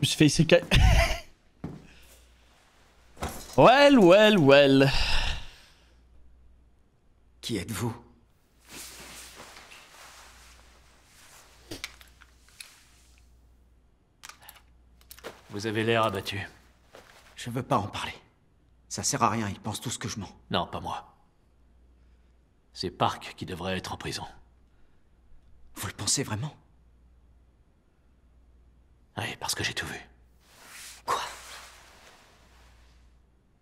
me suis fait isekai. Well. Qui êtes-vous? Vous avez l'air abattu. Je veux pas en parler. Ça sert à rien, ils pensent tous que je mens. Non, pas moi. C'est Park qui devrait être en prison. Vous le pensez vraiment? Oui, parce que j'ai tout vu. Quoi?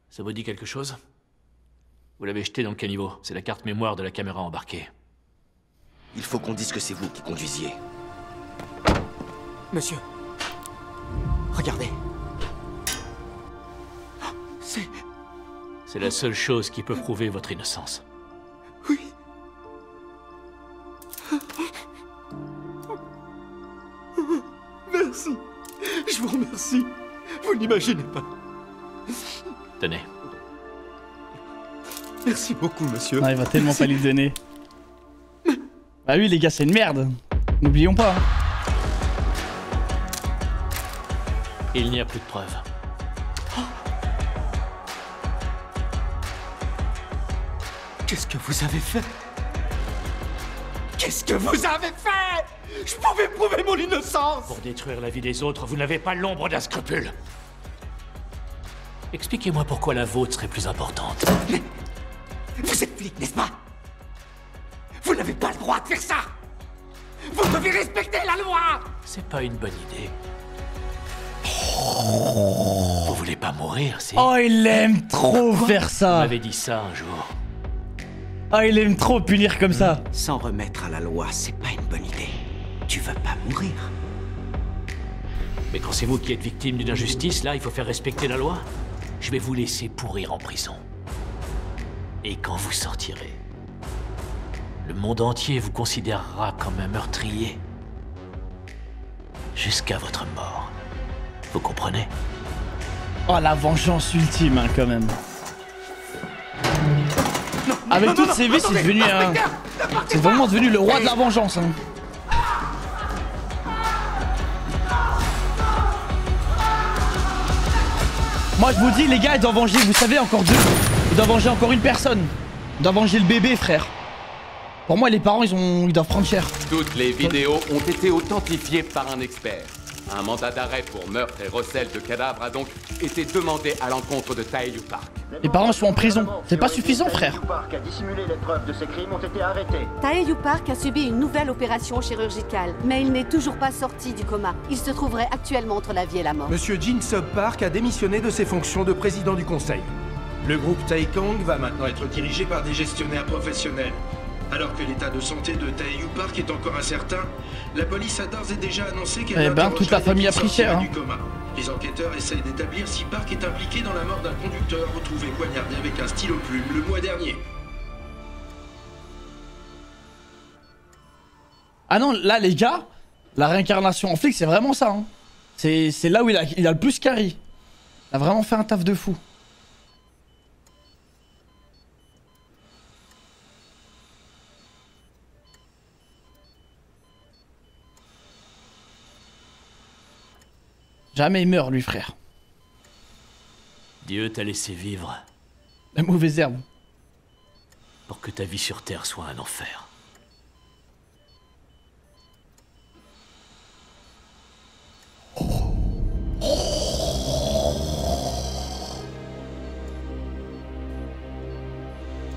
Ça vous dit quelque chose? Vous l'avez jeté dans le caniveau. C'est la carte mémoire de la caméra embarquée. Il faut qu'on dise que c'est vous qui conduisiez. Monsieur. Regardez. C'est la seule chose qui peut prouver votre innocence. Oui. Merci. Je vous remercie. Vous n'imaginez pas. Tenez. Merci beaucoup, monsieur. Non, il va tellement pas lui donner. Bah oui, les gars, c'est une merde. N'oublions pas. Il n'y a plus de preuves. Qu'est-ce que vous avez fait? Qu'est-ce que vous avez fait? Je pouvais prouver mon innocence! Pour détruire la vie des autres, vous n'avez pas l'ombre d'un scrupule. Expliquez-moi pourquoi la vôtre serait plus importante. Mais... Vous êtes flic, n'est-ce pas? Vous n'avez pas le droit de faire ça! Vous devez respecter la loi! C'est pas une bonne idée. Vous voulez pas mourir, si? Oh, il aime trop faire Vous ça. m'avez dit ça un jour. Oh, il aime trop punir comme ça. S'en remettre à la loi, c'est pas une bonne idée. Tu veux pas mourir? Mais quand c'est vous qui êtes victime d'une injustice, là, il faut faire respecter la loi. Je vais vous laisser pourrir en prison. Et quand vous sortirez, le monde entier vous considérera comme un meurtrier. Jusqu'à votre mort. Vous comprenez? Oh, la vengeance ultime, hein, quand même. Avec toutes ces vies, c'est devenu un... C'est vraiment devenu le roi de la vengeance, hein. Moi, je vous dis, les gars, ils doivent venger, vous savez, encore deux. Ils doivent venger encore une personne. Ils doivent venger le bébé, frère. Pour moi, les parents, ils doivent prendre cher. Toutes les vidéos ont été authentifiées par un expert. Un mandat d'arrêt pour meurtre et recel de cadavres a donc été demandé à l'encontre de Taeyu Park. Les parents sont en prison. C'est pas suffisant, frère. Taeyu Park a dissimulé les preuves de ces crimes ont été arrêtés. Taeyu Park a subi une nouvelle opération chirurgicale, mais il n'est toujours pas sorti du coma. Il se trouverait actuellement entre la vie et la mort. Monsieur Jin Sub Park a démissionné de ses fonctions de président du conseil. Le groupe Taekong va maintenant être dirigé par des gestionnaires professionnels. Alors que l'état de santé de Taeyu Park est encore incertain, la police a d'ores et déjà annoncé qu'elle toute la famille a pris cher, hein. du coma. Les enquêteurs essayent d'établir si Park est impliqué dans la mort d'un conducteur retrouvé poignardé avec un stylo plume le mois dernier. Ah non, là, les gars, la réincarnation en flic, c'est vraiment ça, hein. C'est là où il a le plus carry. Il a vraiment fait un taf de fou. Jamais il meurt, lui, frère. Dieu t'a laissé vivre La mauvaise herbe. pour que ta vie sur Terre soit un enfer.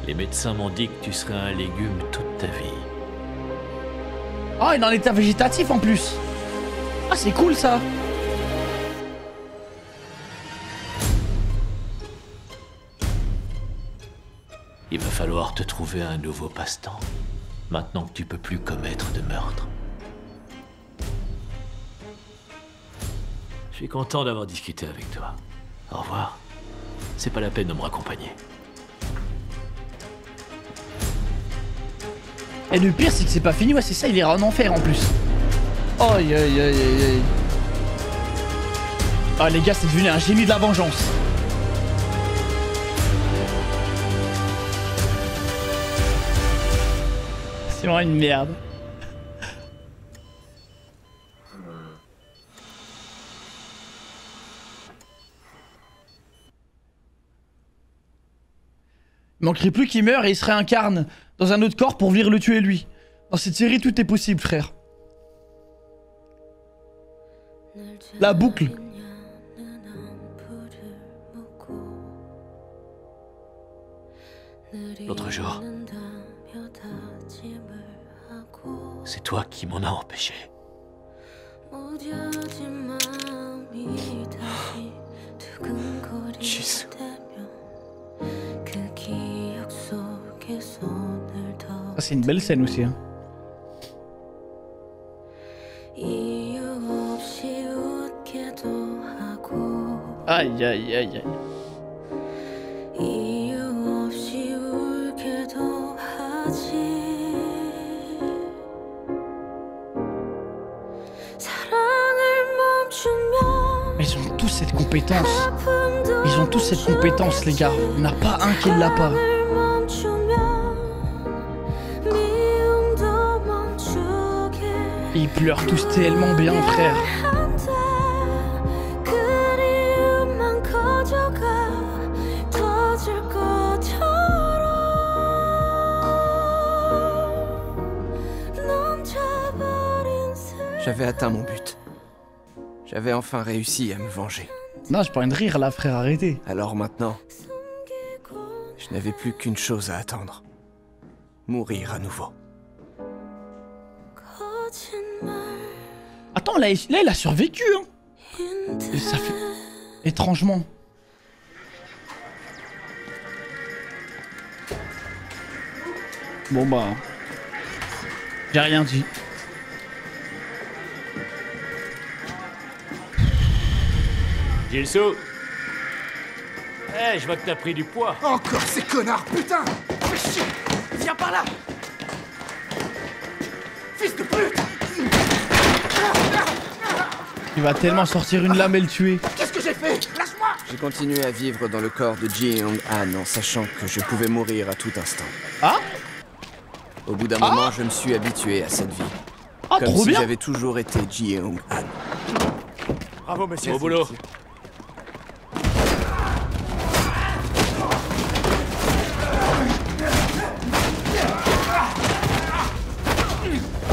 Les médecins m'ont dit que tu serais un légume toute ta vie. Oh, il est en état végétatif en plus. Ah, c'est cool ça. Il va falloir te trouver un nouveau passe-temps, maintenant que tu peux plus commettre de meurtre. Je suis content d'avoir discuté avec toi. Au revoir. C'est pas la peine de me raccompagner. Et le pire, c'est que c'est pas fini. Ouais, c'est ça, il ira en enfer en plus. Aïe, aïe, aïe, aïe, aïe. Ah, les gars, c'est devenu un génie de la vengeance. C'est vraiment une merde. Il manquerait plus qu'il meure et il se réincarne dans un autre corps pour venir le tuer lui. Dans cette série, tout est possible, frère. La boucle. L'autre jour, c'est toi qui m'en as empêché. Jeez. Ça, c'est une belle scène aussi. Hein. Aïe, aïe, aïe, aïe. Ils ont tous cette compétence. Ils ont tous cette compétence, les gars. Il n'y en a pas un qui l'a pas. Ils pleurent tous tellement bien, frère. J'avais atteint mon but. J'avais enfin réussi à me venger. Non, j'ai pas envie de rire là, frère, arrêtez. Alors maintenant, je n'avais plus qu'une chose à attendre. Mourir à nouveau. Attends, là, il a survécu, hein. Et ça fait... étrangement. Bon bah... j'ai rien dit. Jilso. Eh, je vois que t'as pris du poids. Encore ces connards, putain! Fais chier! Viens par là! Fils de pute! Il va tellement sortir une lame et le tuer. Qu'est-ce que j'ai fait? Lâche-moi! J'ai continué à vivre dans le corps de Ji Young-han en sachant que je pouvais mourir à tout instant. Ah? Au bout d'un moment, je me suis habitué à cette vie. Ah, Comme trop si bien! j'avais toujours été Ji Young-han. Bravo, monsieur. Au boulot.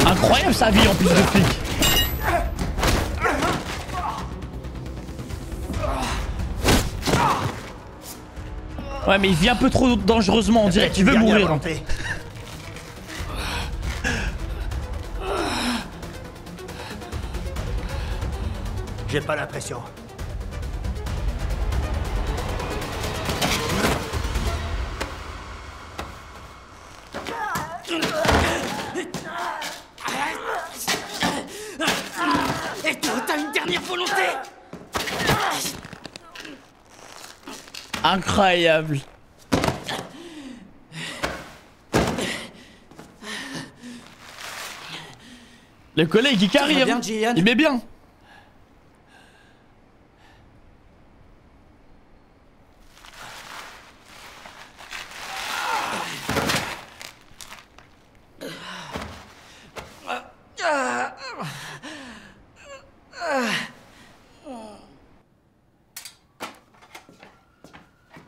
Incroyable sa vie en plus de flic. Ouais, mais il vit un peu trop dangereusement, on dirait qu'il veut mourir. Hein. J'ai pas l'impression. Et toi, t'as une dernière volonté? Incroyable. Le collègue il carry, hein. Il met bien.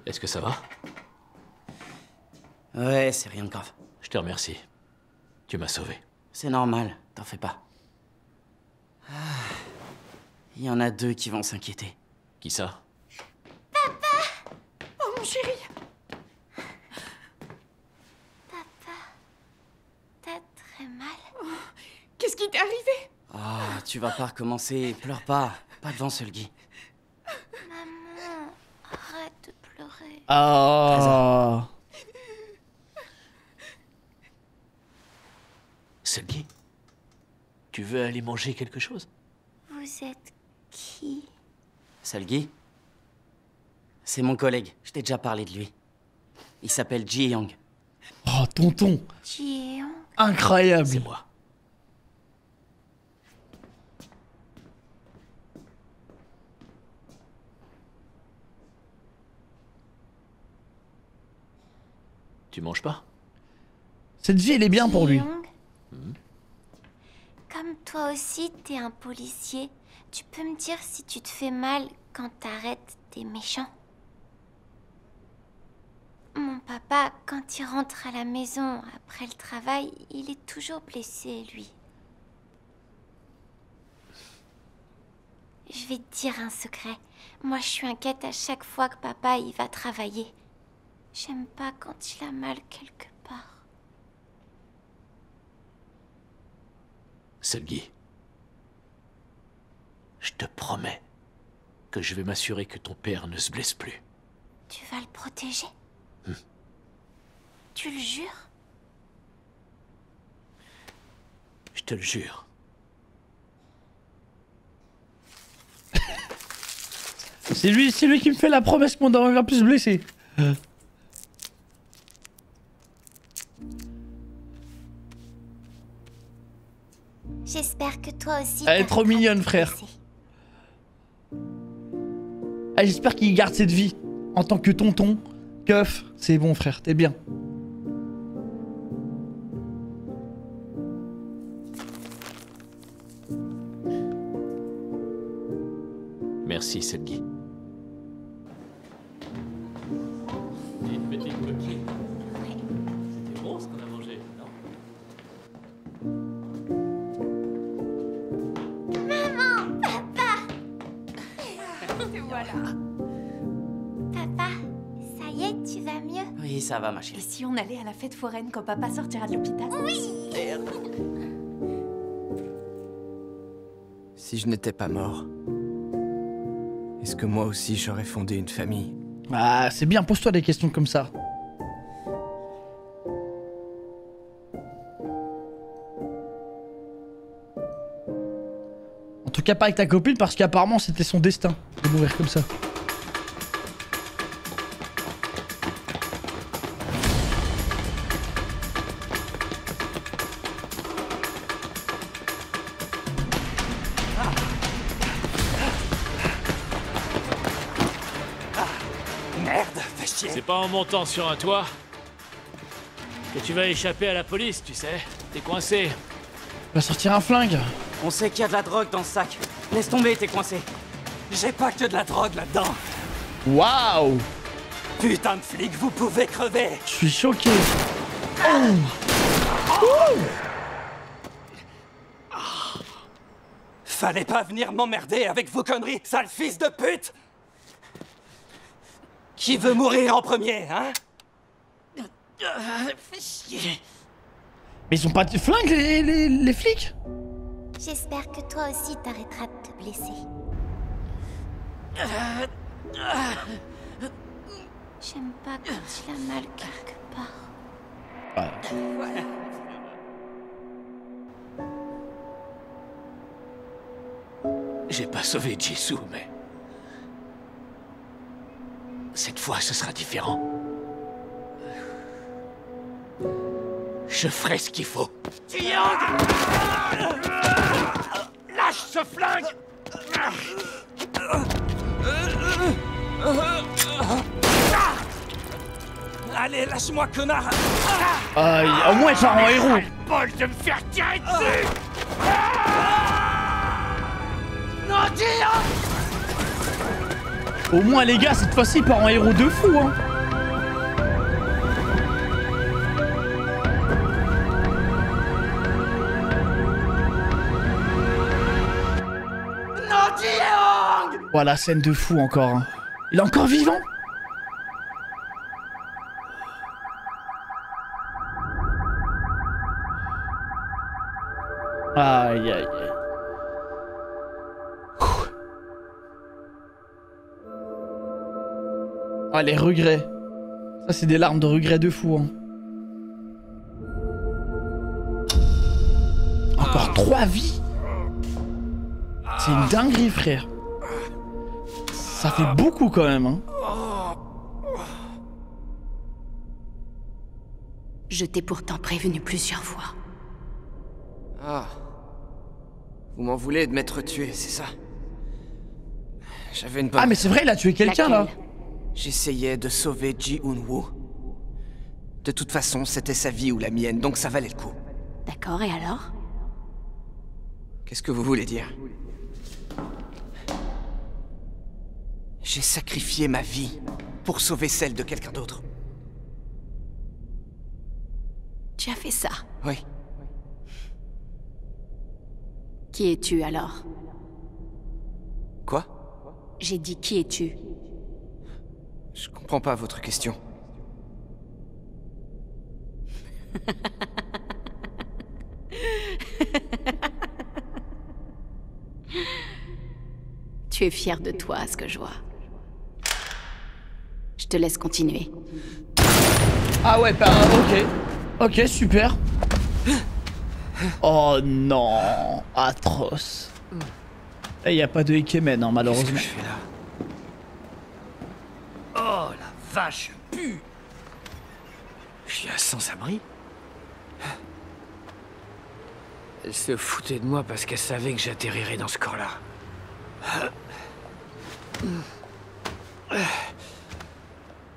Est-ce que ça va? Ouais, c'est rien de grave. Je te remercie. Tu m'as sauvé. C'est normal, t'en fais pas. Il y en a deux qui vont s'inquiéter. Qui ça? Oh mon chéri! Papa, t'as très mal. Qu'est-ce qui t'est arrivé? Ah, tu vas pas recommencer, pleure pas. Pas devant Seulgi. Maman, arrête de pleurer. Ah. Seulgi, tu veux aller manger quelque chose? Vous êtes qui? Seulgi? C'est mon collègue, je t'ai déjà parlé de lui. Il s'appelle Ji Young. Oh, tonton. Ji Young. Incroyable. C'est moi. Tu manges pas? Cette vie, elle est bien pour lui. Comme toi aussi, t'es un policier. Tu peux me dire si tu te fais mal quand t'arrêtes des méchants? Mon papa, quand il rentre à la maison après le travail, il est toujours blessé, lui. Je vais te dire un secret. Moi, je suis inquiète à chaque fois que papa y va travailler. J'aime pas quand il a mal quelque part. Selgi, je te promets que je vais m'assurer que ton père ne se blesse plus. Tu vas le protéger? Tu le jures? Je te le jure. C'est lui qui me fait la promesse qu'on va plus se blesser. J'espère que toi aussi... Elle est trop mignonne, frère. Ah, j'espère qu'il garde cette vie. En tant que tonton, keuf, c'est bon, frère, t'es bien. Merci, Selgi. Une petite coquille. C'était bon ce qu'on a mangé, non? Maman! Papa! Te voilà. Papa, ça y est, tu vas mieux? Oui, ça va, ma Et chérie. si on allait à la fête foraine quand papa sortira de l'hôpital? Oui! Si je n'étais pas mort, est-ce que moi aussi j'aurais fondé une famille? Ah, c'est bien, pose-toi des questions comme ça. En tout cas pas avec ta copine parce qu'apparemment c'était son destin de mourir comme ça. Merde, fais chier. C'est pas en montant sur un toit que tu vas échapper à la police, tu sais. T'es coincé. Il va sortir un flingue. On sait qu'il y a de la drogue dans ce sac. Laisse tomber, t'es coincé. J'ai pas que de la drogue là-dedans. Waouh! Putain de flic, vous pouvez crever. Je suis choqué. Fallait pas venir m'emmerder avec vos conneries, sale fils de pute. Qui veut mourir en premier, hein? Fais chier. Mais ils ont pas de flingue les flics? J'espère que toi aussi t'arrêteras de te blesser. J'aime pas quand il a mal quelque part. J'ai pas sauvé Jisoo, mais... cette fois, ce sera différent. Je ferai ce qu'il faut. Jiang! Lâche ce flingue! Allez, lâche-moi, connard! Au moins ils sont en héros. Bol de me faire tirer dessus! Non, Jiang! Au moins les gars, cette fois-ci il part en héros de fou hein. Non, Jiang! Voilà, scène de fou encore. Hein. Il est encore vivant? Aïe aïe aïe. Ah les regrets. Ça c'est des larmes de regrets de fou hein. Encore 3 vies. C'est une dinguerie frère. Ça fait beaucoup quand même hein. Je t'ai pourtant prévenu plusieurs fois. Ah. Vous m'en voulez de m'être tué, c'est ça? J'avais une bonne... Ah mais c'est vrai il a tué quelqu'un là. J'essayais de sauver Ji Hoon-woo. De toute façon, c'était sa vie ou la mienne, donc ça valait le coup. D'accord, et alors? Qu'est-ce que vous voulez dire? J'ai sacrifié ma vie pour sauver celle de quelqu'un d'autre. Tu as fait ça. Oui. Qui es-tu alors? Quoi? J'ai dit qui es-tu? Je comprends pas votre question. Tu es fier de toi, à ce que je vois. Je te laisse continuer. Ah ouais, ok. Ok, super. Oh non, atroce. Et il n'y a pas de Ikemen, hein, malheureusement. Qu'est-ce que je fais là? Oh la vache, pue! Je suis à sans-abri. Elle se foutait de moi parce qu'elle savait que j'atterrirais dans ce corps-là.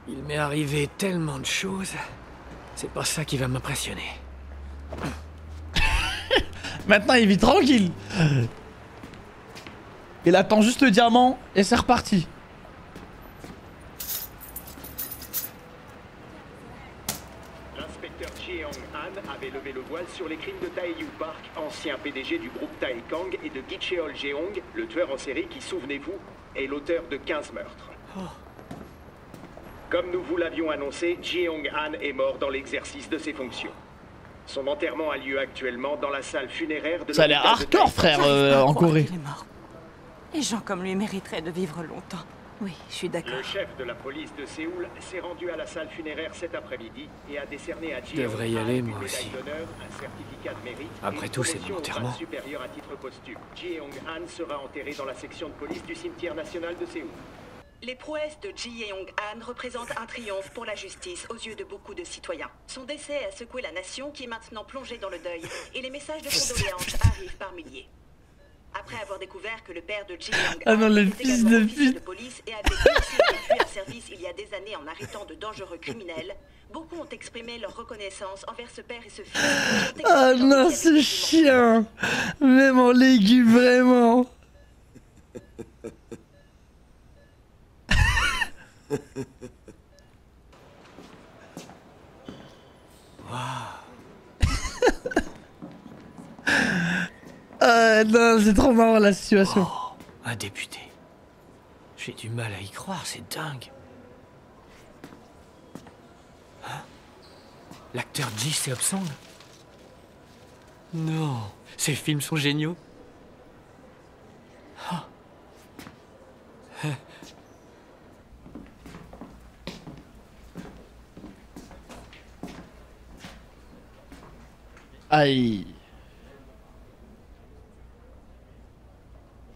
Il m'est arrivé tellement de choses. C'est pas ça qui va m'impressionner. Maintenant, il vit tranquille. Il attend juste le diamant et c'est reparti. L'inspecteur Jeong-han avait levé le voile sur les crimes de Taeyu Park, ancien PDG du groupe Taekang, et de Gicheol Jeong, le tueur en série qui, souvenez-vous, est l'auteur de 15 meurtres. Comme nous vous l'avions annoncé, Jeong-han est mort dans l'exercice de ses fonctions. Son enterrement a lieu actuellement dans la salle funéraire de... Ça a l'air hardcore, frère, en Corée. Il est mort. Les gens comme lui mériteraient de vivre longtemps. Oui, je suis d'accord. Le chef de la police de Séoul s'est rendu à la salle funéraire cet après-midi et a décerné à Je devrais y aller, moi une aussi. médaille d'honneur, un certificat de mérite. Après tout, c'est mon enterrement. Supérieur à titre posthume. Jeong-han sera enterré dans la section de police du cimetière national de Séoul. Les prouesses de Jeong-han représentent un triomphe pour la justice aux yeux de beaucoup de citoyens. Son décès a secoué la nation qui est maintenant plongée dans le deuil et les messages de condoléances arrivent par milliers. Après avoir découvert que le père de Jeong-han était également officier de police et avait tué un service il y a des années en arrêtant de dangereux criminels, beaucoup ont exprimé leur reconnaissance envers ce père et ce fils. Ah non, c'est chiant. Même en légumes, vraiment. Non, c'est trop marrant la situation. Oh, un député. J'ai du mal à y croire, c'est dingue. Hein? L'acteur Ji Seop-song? Non, ces films sont géniaux. Ah. Aïe.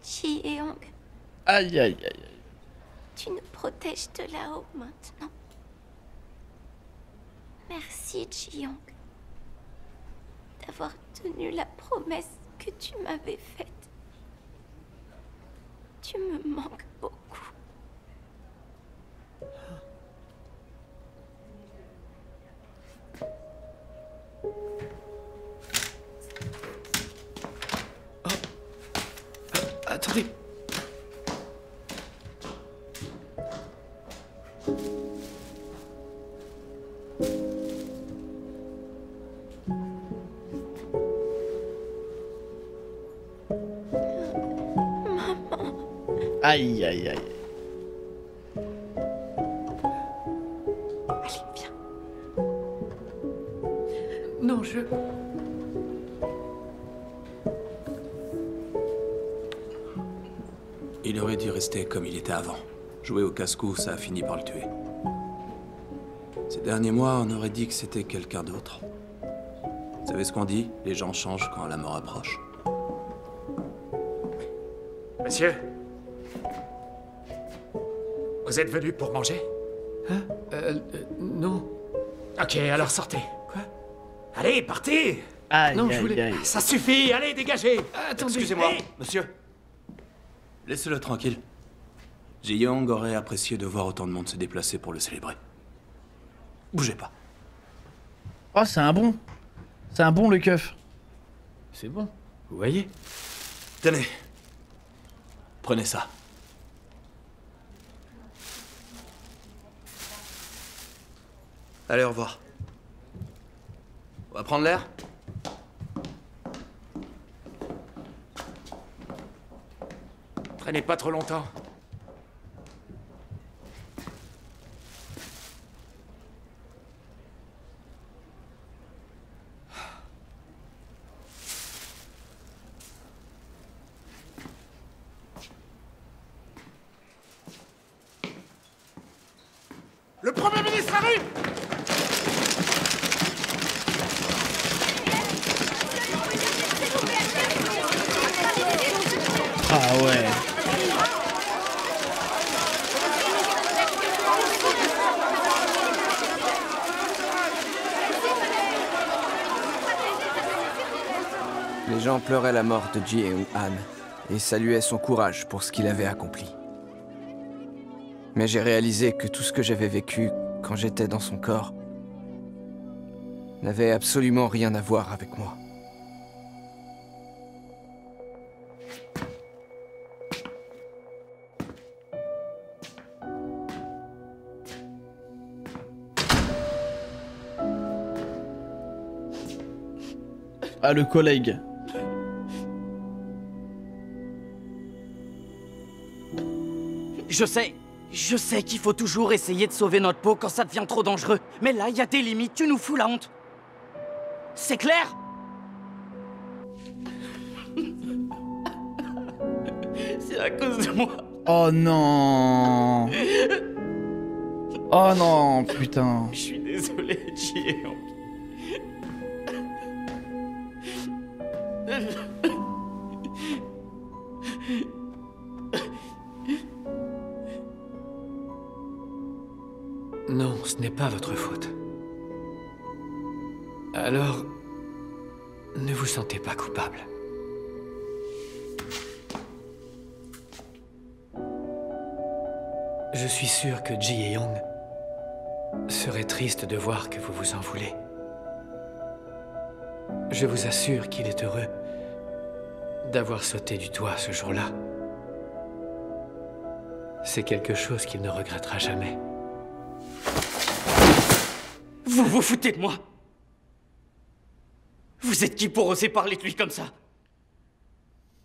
Jeong, Aïe, aïe, aïe. tu nous protèges de là-haut maintenant. Merci, Jeong, d'avoir tenu la promesse que tu m'avais faite. Tu me manques beaucoup. Attendez. Aïe, aïe, aïe. Allez, viens. Non, je... Il aurait dû rester comme il était avant. Jouer au casse-cou, ça a fini par le tuer. Ces derniers mois, on aurait dit que c'était quelqu'un d'autre. Vous savez ce qu'on dit? Les gens changent quand la mort approche. Monsieur? Vous êtes venu pour manger? Hein? Non. Ok, alors sortez. Quoi? Allez, partez! Aïe, Non, je aïe, voulais- aïe. Ça suffit, allez, dégagez! Attendez. Excusez-moi, Hey. monsieur. Laissez-le tranquille. Ji-young aurait apprécié de voir autant de monde se déplacer pour le célébrer. Bougez pas. Oh, c'est un bon. C'est un bon, le keuf. C'est bon. Vous voyez? Tenez. Prenez ça. Allez, au revoir. On va prendre l'air? Traînez pas trop longtemps. Le Premier ministre arrive! Ah ouais. Les gens pleuraient la mort de Ji-Eun-han et saluaient son courage pour ce qu'il avait accompli. Mais j'ai réalisé que tout ce que j'avais vécu quand j'étais dans son corps n'avait absolument rien à voir avec moi. Ah, le collègue. Je sais qu'il faut toujours essayer de sauver notre peau quand ça devient trop dangereux. Mais là, il y a des limites, tu nous fous la honte. C'est clair? C'est à cause de moi. Oh non. Oh non, putain. Je suis désolé, Ji-Eun. Non, ce n'est pas votre faute. Alors, ne vous sentez pas coupable. Je suis sûr que Ji-Young serait triste de voir que vous vous en voulez. Je vous assure qu'il est heureux d'avoir sauté du toit ce jour-là. C'est quelque chose qu'il ne regrettera jamais. Vous vous foutez de moi? Vous êtes qui pour oser parler de lui comme ça?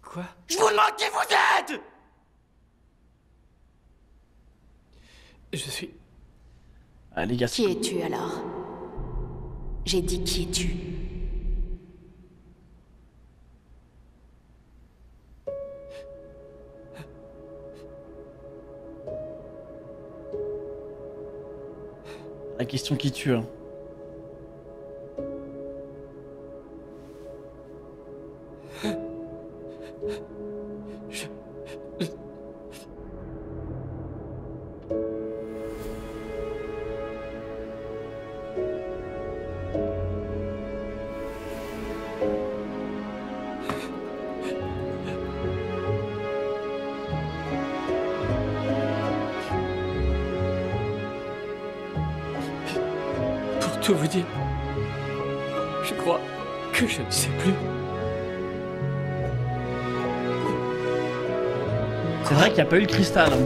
Quoi? Je vous demande qui vous êtes! Je suis... Ah les gars... Qui es-tu alors? J'ai dit qui es-tu? La question qui tue. Hein. Pour tout vous dire, je crois que je ne sais plus. C'est vrai qu'il n'y a pas eu le cristal. Hein.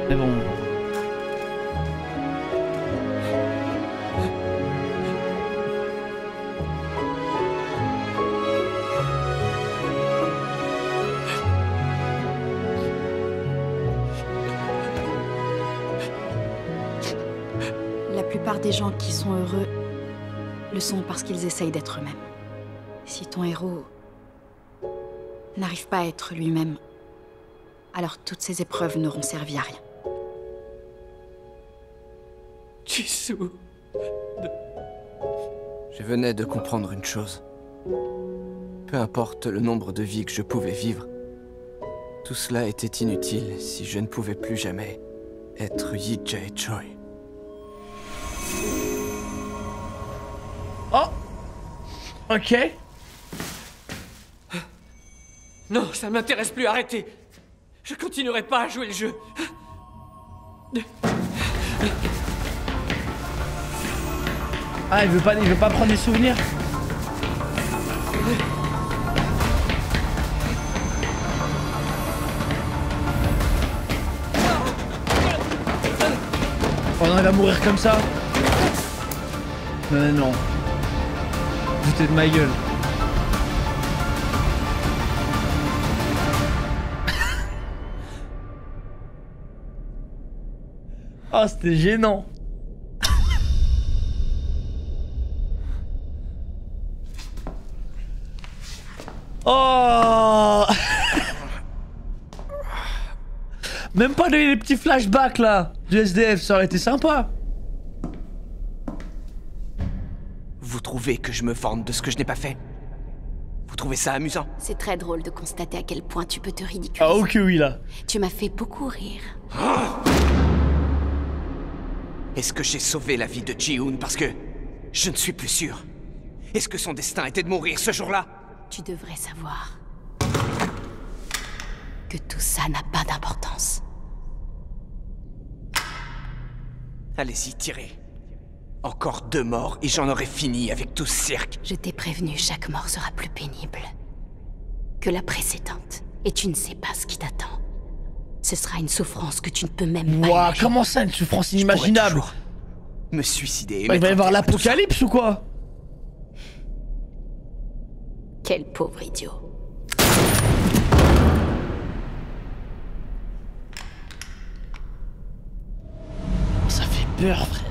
Mais bon. La plupart des gens qui sont heureux le sont parce qu'ils essayent d'être eux-mêmes. Si ton héros n'arrive pas à être lui-même, alors toutes ces épreuves n'auront servi à rien. Jisoo. Je venais de comprendre une chose. Peu importe le nombre de vies que je pouvais vivre, tout cela était inutile si je ne pouvais plus jamais être Yi Jae-choi. Oh! Ok. Non, ça ne m'intéresse plus, arrêtez. Je continuerai pas à jouer le jeu. Ah, il veut pas prendre des souvenirs. Oh non, il va mourir comme ça. Non, non, non. foutez de ma gueule. Oh, c'était gênant. Oh. Même pas les petits flashbacks là du SDF, ça aurait été sympa. Vous trouvez que je me vante de ce que je n'ai pas fait? Vous trouvez ça amusant? C'est très drôle de constater à quel point tu peux te ridiculiser. Ah ok oui là. Tu m'as fait beaucoup rire. Est-ce que j'ai sauvé la vie de Ji-hoon parce que je ne suis plus sûr? Est-ce que son destin était de mourir ce jour-là? Tu devrais savoir que tout ça n'a pas d'importance. Allez-y, tirez. Encore 2 morts et j'en aurai fini avec tout ce cirque. Je t'ai prévenu, chaque mort sera plus pénible que la précédente. Et tu ne sais pas ce qui t'attend. Ce sera une souffrance que tu ne peux même pas imaginer. Comment ça, une souffrance inimaginable? Me suicider. Il va y avoir l'apocalypse ou quoi? Quel pauvre idiot. Ça fait peur, frère.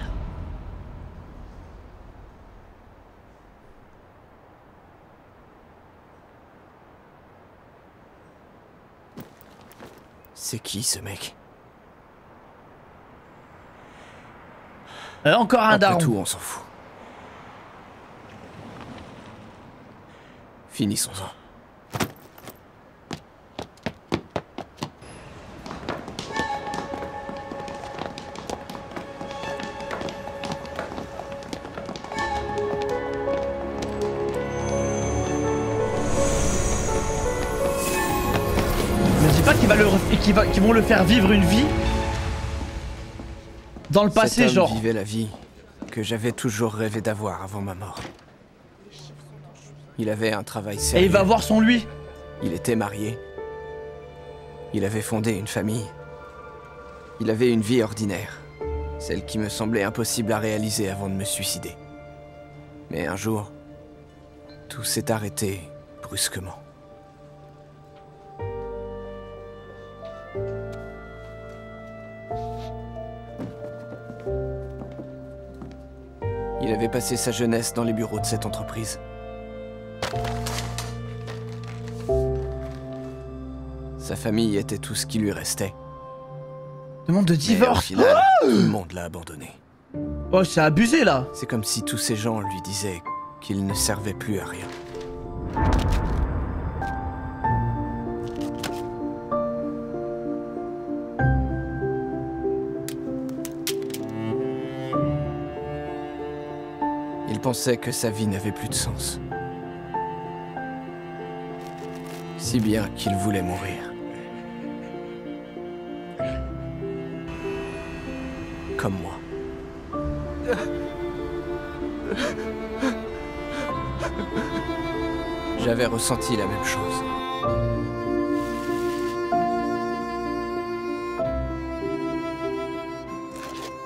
C'est qui ce mec? Encore un daron. Après tout, on s'en fout. Finissons-en. Me dis pas qu'ils vont le faire vivre une vie dans le passé, Cet homme genre. vivait la vie que j'avais toujours rêvé d'avoir avant ma mort. Il avait un travail sérieux. Et il va voir son lui. Il était marié. Il avait fondé une famille. Il avait une vie ordinaire. Celle qui me semblait impossible à réaliser avant de me suicider. Mais un jour, tout s'est arrêté brusquement. Il avait passé sa jeunesse dans les bureaux de cette entreprise. Sa famille était tout ce qui lui restait. Demande de divorce. Au final, tout le monde l'a abandonné. Oh, c'est abusé là. C'est comme si tous ces gens lui disaient qu'il ne servait plus à rien. Il pensait que sa vie n'avait plus de sens. Si bien qu'il voulait mourir. Comme moi. J'avais ressenti la même chose.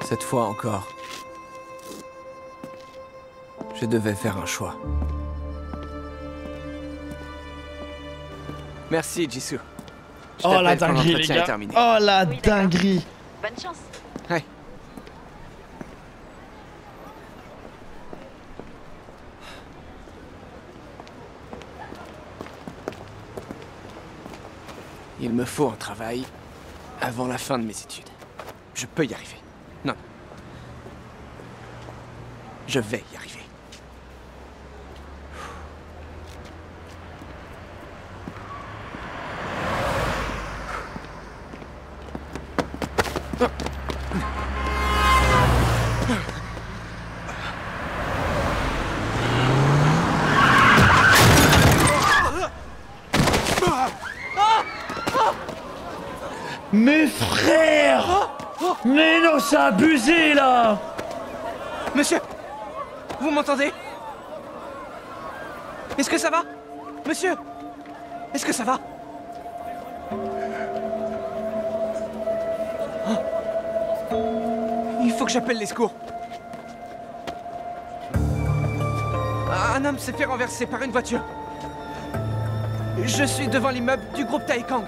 Cette fois encore, je devais faire un choix. Merci, Jisoo. Oh la dinguerie, les gars. Oh la dinguerie. Bonne chance. Ouais. Il me faut un travail avant la fin de mes études. Je peux y arriver. Non. Je vais y arriver. Mes frères! Mais non, c'est abusé là! Monsieur! Vous m'entendez? Est-ce que ça va? Monsieur! Est-ce que ça va? Il faut que j'appelle les secours. Ah Un homme s'est fait renverser par une voiture. Je suis devant l'immeuble du groupe Taekang.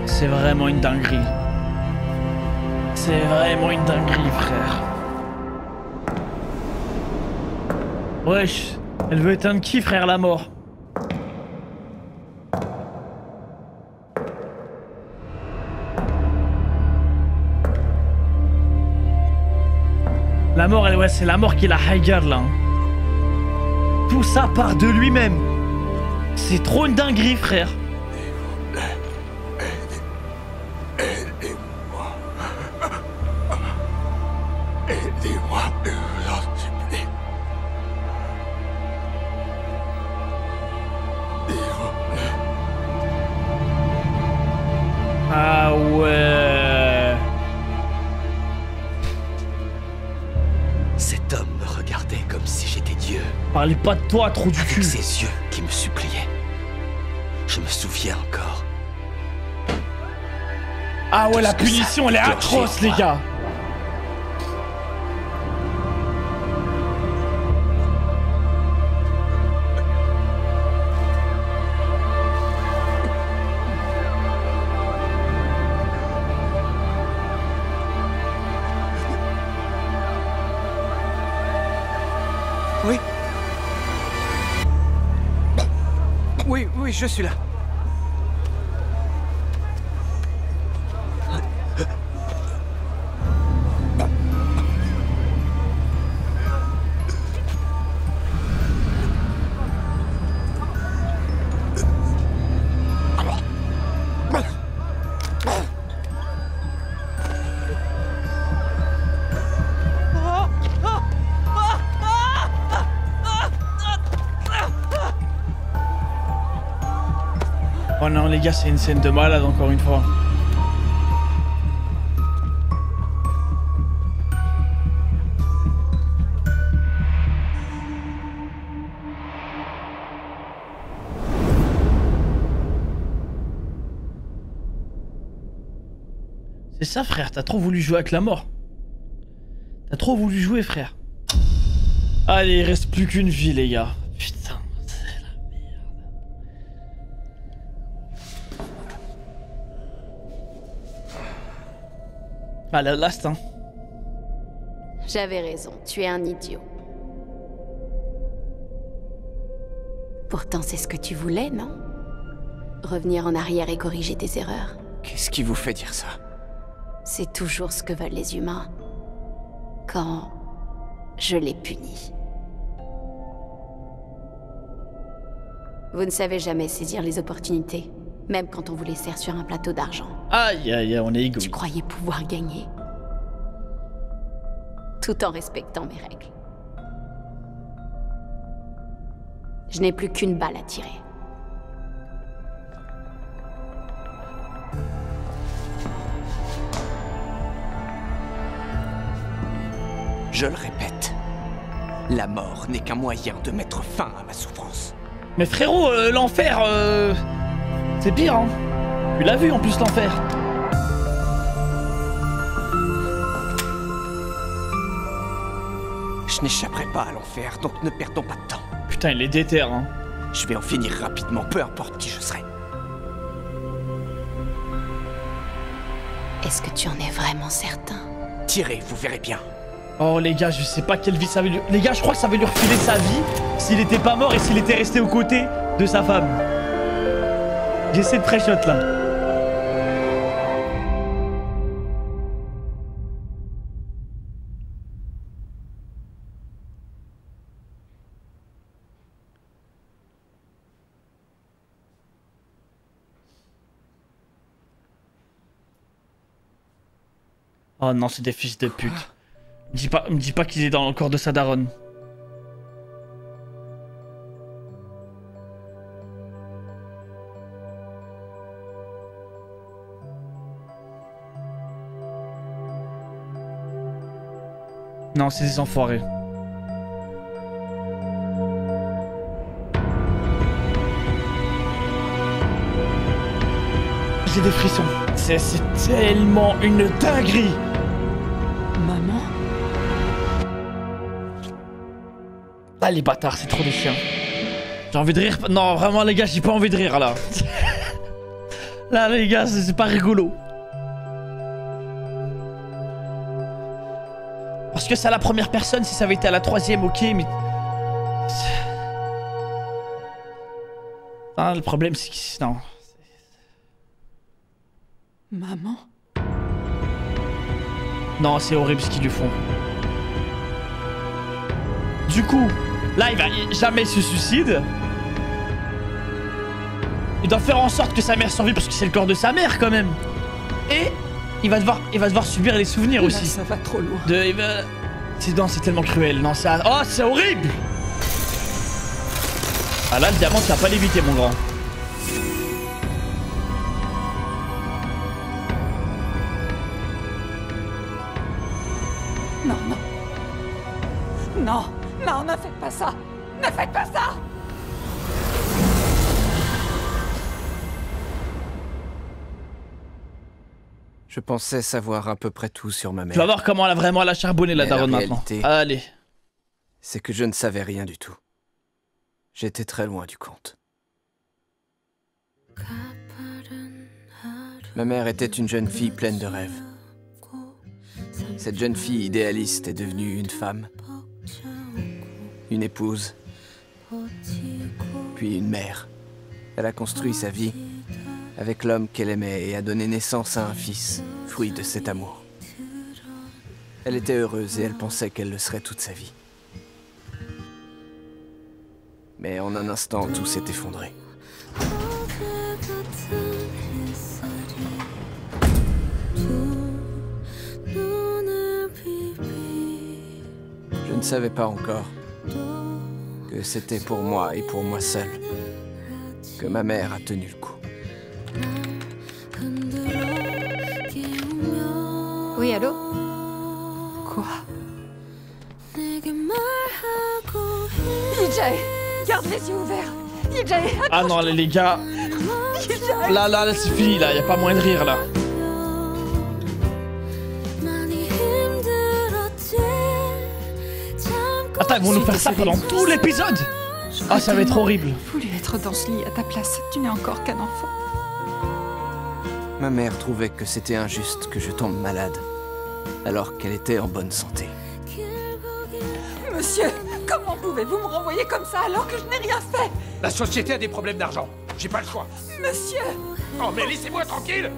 C'est vraiment une dinguerie. C'est vraiment une dinguerie, frère. Wesh, elle veut éteindre qui, frère, la mort? La mort, elle, ouais, c'est la mort qui la highguard là. Tout ça part de lui-même. C'est trop une dinguerie, frère. Ah ouais. Cet homme me regardait comme si j'étais Dieu. Parlez pas de toi, trop du cul. Avec ses yeux qui me suppliaient. Je me souviens encore. Ah ouais, la punition, elle est atroce, les gars. Oui. Oui, je suis là. Oh non les gars, c'est une scène de malade encore une fois. C'est ça frère, t'as trop voulu jouer avec la mort. T'as trop voulu jouer frère. Allez, il reste plus qu'une vie les gars. Putain. Ah la last hein. J'avais raison, tu es un idiot. Pourtant c'est ce que tu voulais, non? Revenir en arrière et corriger tes erreurs. Qu'est-ce qui vous fait dire ça? C'est toujours ce que veulent les humains. Quand je les punis. Vous ne savez jamais saisir les opportunités, même quand on vous les sert sur un plateau d'argent. Aïe aïe, on est égoïste. Tu croyais pouvoir gagner, tout en respectant mes règles. Je n'ai plus qu'une balle à tirer. Je le répète, la mort n'est qu'un moyen de mettre fin à ma souffrance. Mais frérot, l'enfer, c'est pire, hein. Tu l'as vu en plus l'enfer. Je n'échapperai pas à l'enfer, donc ne perdons pas de temps. Putain, il est déter, hein. Je vais en finir rapidement, peu importe qui je serai. Est-ce que tu en es vraiment certain? Tirez, vous verrez bien. Oh les gars, je sais pas quelle vie ça va lui... Les gars, je crois que ça va lui refiler sa vie s'il était pas mort et s'il était resté aux côtés de sa femme. J'essaie de pré-shot là. Oh non, c'est des fils de pute. Me dis pas qu'il est dans le corps de sa daronne. Non, c'est des enfoirés. J'ai des frissons. C'est tellement une dinguerie. Maman? Ah les bâtards, c'est trop des chiens. J'ai envie de rire. Non, vraiment les gars, j'ai pas envie de rire là. Là les gars, c'est pas rigolo. Parce que c'est à la première personne, si ça avait été à la troisième, ok, mais... Ah, le problème c'est que... Non. Maman? Non, c'est horrible ce qu'ils lui font. Du coup, là, il va jamais se suicide. Il doit faire en sorte que sa mère survive parce que c'est le corps de sa mère quand même. Et il va devoir subir les souvenirs là, aussi. Ça va trop loin. Non, c'est tellement cruel. Non, ça... Oh, c'est horrible. Ah là, le diamant, tu vas pas l'éviter, mon grand. Non, non. Non, non, ne faites pas ça. Ne faites pas ça. Je pensais savoir à peu près tout sur ma mère. Tu vas voir comment elle a vraiment la charbonner la daronne maintenant. Allez. C'est que je ne savais rien du tout. J'étais très loin du compte. Ma mère était une jeune fille pleine de rêves. Cette jeune fille idéaliste est devenue une femme, une épouse, puis une mère. Elle a construit sa vie avec l'homme qu'elle aimait et a donné naissance à un fils, fruit de cet amour. Elle était heureuse et elle pensait qu'elle le serait toute sa vie. Mais en un instant, tout s'est effondré. Je ne savais pas encore que c'était pour moi et pour moi seul que ma mère a tenu le coup. Oui, allô? Quoi? EJ, garde les yeux ouverts. EJ, ah non, les gars. Là, c'est fini, là. Y a pas moyen de rire, là. Attends, ils vont nous faire ça pendant tout l'épisode. Ah, ça va être horrible. Je voulais être dans ce lit à ta place. Tu n'es encore qu'un enfant. Ma mère trouvait que c'était injuste que je tombe malade, alors qu'elle était en bonne santé. Monsieur, comment pouvez-vous me renvoyer comme ça alors que je n'ai rien fait? La société a des problèmes d'argent. J'ai pas le choix. Monsieur! Oh, mais laissez-moi tranquille!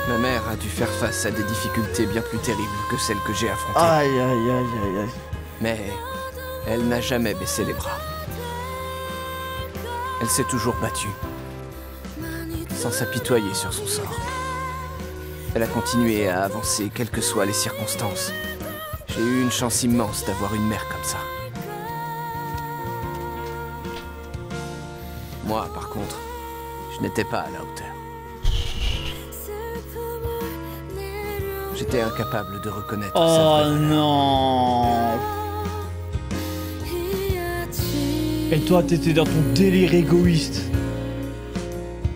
Ma mère a dû faire face à des difficultés bien plus terribles que celles que j'ai affrontées. Aïe, aïe, aïe, aïe, aïe. Mais elle n'a jamais baissé les bras. Elle s'est toujours battue, sans s'apitoyer sur son sort. Elle a continué à avancer, quelles que soient les circonstances. J'ai eu une chance immense d'avoir une mère comme ça. Moi, par contre, je n'étais pas à la hauteur. J'étais incapable de reconnaître sa vraie valeur. Non. Et toi, t'étais dans ton délire égoïste.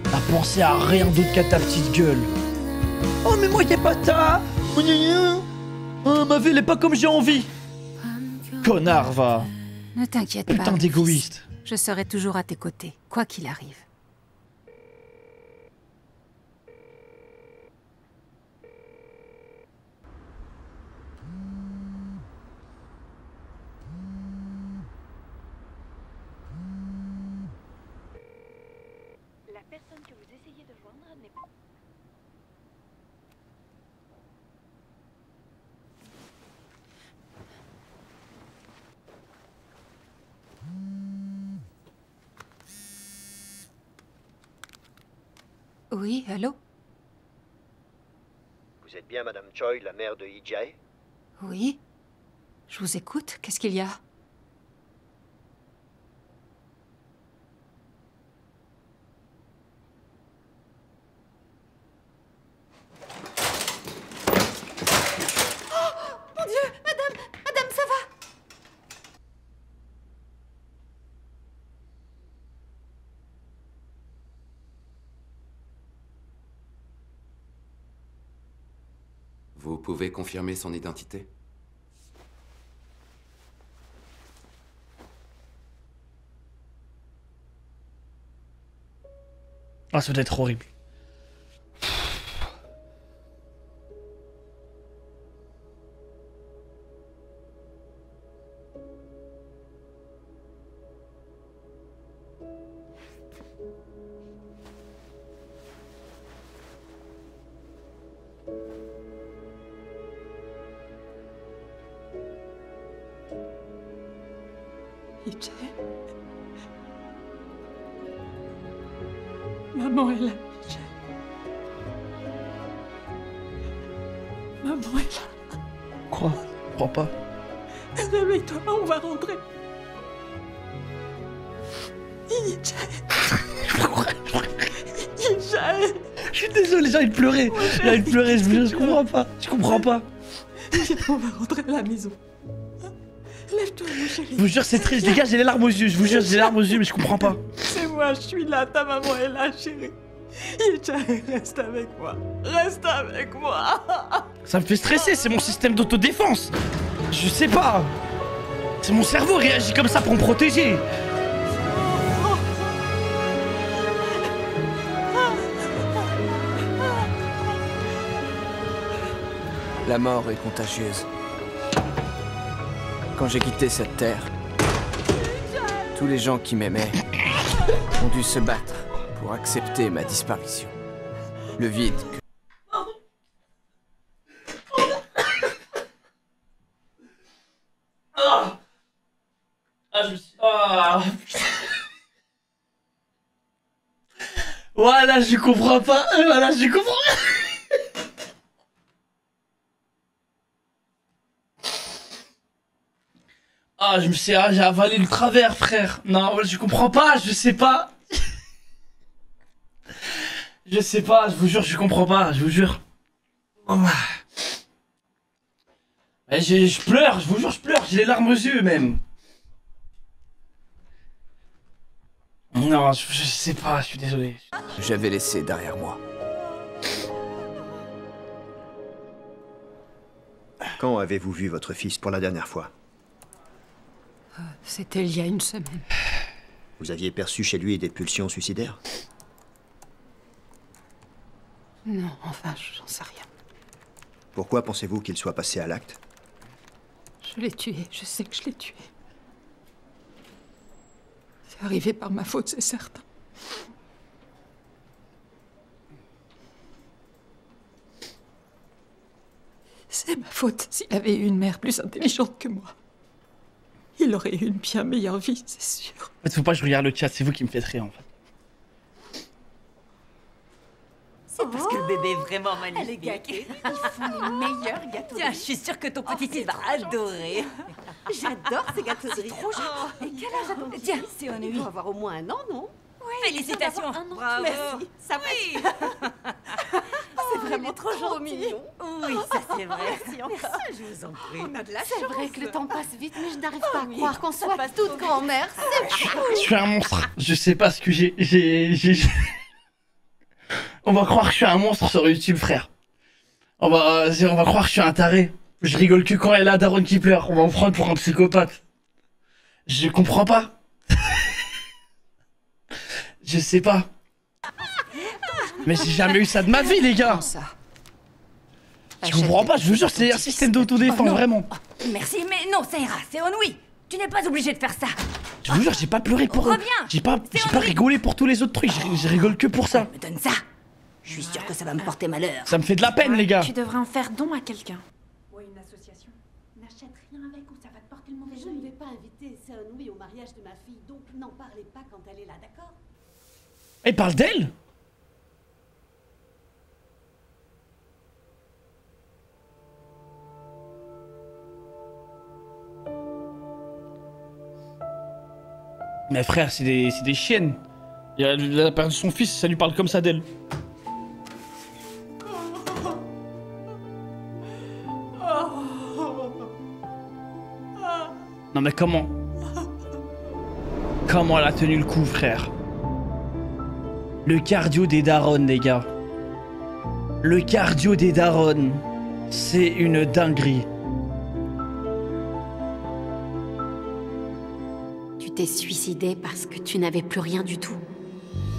T'as pensé à rien d'autre qu'à ta petite gueule. Oh, mais moi, y'a pas ta. Oh, ma vie, elle est pas comme j'ai envie. Connard, va. Ne t'inquiète pas. Putain d'égoïste. Je serai toujours à tes côtés, quoi qu'il arrive. La personne que vous essayez de joindre n'est pas... Oui, allô? Vous êtes bien Madame Choi, la mère de EJ? Oui? Je vous écoute, qu'est-ce qu'il y a? Vous pouvez confirmer son identité? Ah, ça doit être horrible. EJ. Maman est là, EJ. Maman est là. Quoi? Je crois pas. Réveille-toi, on va rentrer. EJ. EJ. Je suis désolé, j'ai envie de pleurer. J'ai envie de pleurer, je vous jure, je comprends pas. Je comprends pas. Viens, on va rentrer à la maison. Lève-toi, mon chéri. Je vous jure, c'est triste, les gars, j'ai les larmes aux yeux. Je vous jure, j'ai les larmes aux yeux, mais je comprends pas. C'est moi, je suis là, ta maman est là, chérie. EJ, reste avec moi. Reste avec moi. Ça me fait stresser, c'est mon système d'autodéfense. Je sais pas. C'est mon cerveau réagit comme ça pour me protéger. La mort est contagieuse. Quand j'ai quitté cette terre, tous les gens qui m'aimaient ont dû se battre pour accepter ma disparition. Le vide que... Voilà, je comprends pas. Voilà, je comprends. Ah, j'ai avalé le travers, frère. Non, je comprends pas, je sais pas. Je sais pas, je vous jure, je comprends pas, je vous jure. Oh. Je pleure, je vous jure, je pleure, j'ai les larmes aux yeux même. Non, je sais pas, je suis désolé. J'avais laissé derrière moi. Quand avez-vous vu votre fils pour la dernière fois? C'était il y a une semaine. Vous aviez perçu chez lui des pulsions suicidaires? Non, enfin, j'en sais rien. Pourquoi pensez-vous qu'il soit passé à l'acte? Je l'ai tué, je sais que je l'ai tué. C'est arrivé par ma faute, c'est certain. C'est ma faute s'il avait eu une mère plus intelligente que moi. Il aurait eu une bien meilleure vie, c'est sûr. En fait, faut pas que je regarde le chat, c'est vous qui me faites rire en fait. C'est parce que le bébé est vraiment magnifique. Les gâteaux, ils font les meilleurs gâteaux. Tiens, je suis sûre que ton petit-fils va adorer. J'adore ces gâteaux de riz. Trop gentil. Et quel âge a ton petit-fils? Tiens, c'est un Il doit avoir au moins un an, non? Oui, félicitations. Bravo. Merci. Ça oui. C'est vraiment trop mignon. Oui, ça c'est vrai. Merci encore. Je vous en prie. On a de la chance. C'est vrai que le temps passe vite, mais je n'arrive pas à croire qu'on soit toute grand-mère. C'est fou. Je suis un monstre. Je sais pas ce que j'ai... On va croire que je suis un monstre sur YouTube, frère. On va croire que je suis un taré. Je rigole que quand elle a Daron qui pleure. On va me prendre pour un psychopathe. Je comprends pas. Je sais pas. Mais j'ai jamais eu ça de ma vie, les gars. Je comprends pas, je vous jure, c'est un système d'autodéfense, vraiment. Merci, mais non, ça ira, c'est oui. Tu n'es pas obligé de faire ça. Je vous jure, j'ai pas pleuré pour... Reviens. J'ai pas rigolé pour tous les autres trucs, je rigole que pour ça. Me donne ça. Je suis sûre que ça va me porter malheur. Ça me fait de la peine, les gars. Tu devrais en faire don à quelqu'un. Ou à une association. N'achète rien avec ou ça va te porter le mauvais Je œil. ne vais pas inviter Seon-Hui au mariage de ma fille, donc n'en parlez pas quand elle est là, d'accord? Elle parle d'elle? Mais frère, c'est des chiennes. Elle a perdu son fils, ça lui parle comme ça d'elle. Non mais comment? Comment elle a tenu le coup, frère? Le cardio des darons, les gars. Le cardio des darons. C'est une dinguerie. Tu t'es suicidé parce que tu n'avais plus rien du tout.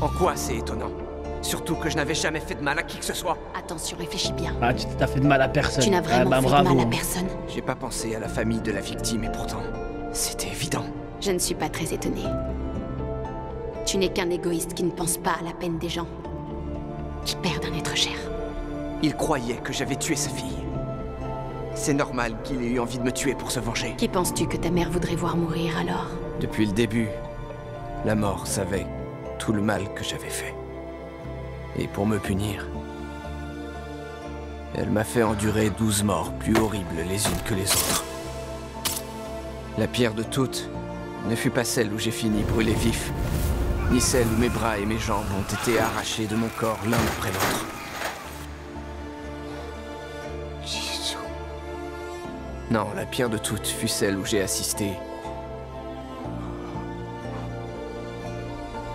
En quoi c'est étonnant? Surtout que je n'avais jamais fait de mal à qui que ce soit. Attention, réfléchis bien. Ah, tu t'as fait de mal à personne. Tu n'as vraiment fait de mal à personne. J'ai pas pensé à la famille de la victime et pourtant, c'était évident. Je ne suis pas très étonnée. Tu n'es qu'un égoïste qui ne pense pas à la peine des gens, qui perdent un être cher. Il croyait que j'avais tué sa fille. C'est normal qu'il ait eu envie de me tuer pour se venger. Qui penses-tu que ta mère voudrait voir mourir alors? Depuis le début, la mort savait tout le mal que j'avais fait. Et pour me punir, elle m'a fait endurer 12 morts plus horribles les unes que les autres. La pire de toutes ne fut pas celle où j'ai fini brûlé vif, ni celle où mes bras et mes jambes ont été arrachés de mon corps l'un après l'autre. Non, la pire de toutes fut celle où j'ai assisté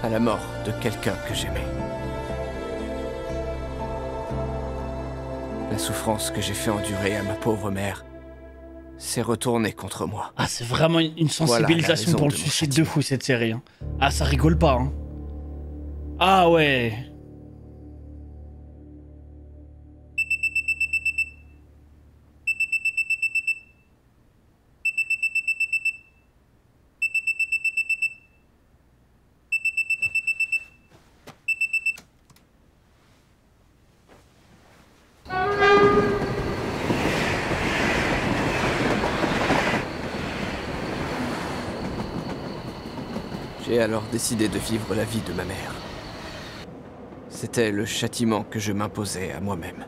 à la mort de quelqu'un que j'aimais. La souffrance que j'ai fait endurer à ma pauvre mère s'est retournée contre moi. Ah, c'est vraiment une sensibilisation pour le suicide de fou, cette série. Hein. Ah, ça rigole pas. Hein. Ah ouais. J'ai alors décidé de vivre la vie de ma mère. C'était le châtiment que je m'imposais à moi-même.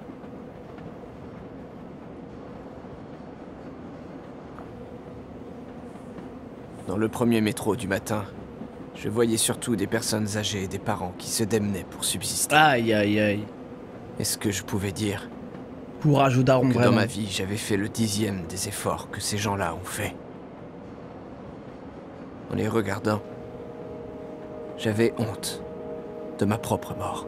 Dans le premier métro du matin, je voyais surtout des personnes âgées et des parents qui se démenaient pour subsister. Aïe, aïe, aïe. Est-ce que je pouvais dire courage ou daron, que vraiment. dans ma vie, j'avais fait le 10e des efforts que ces gens-là ont fait. En les regardant, j'avais honte de ma propre mort.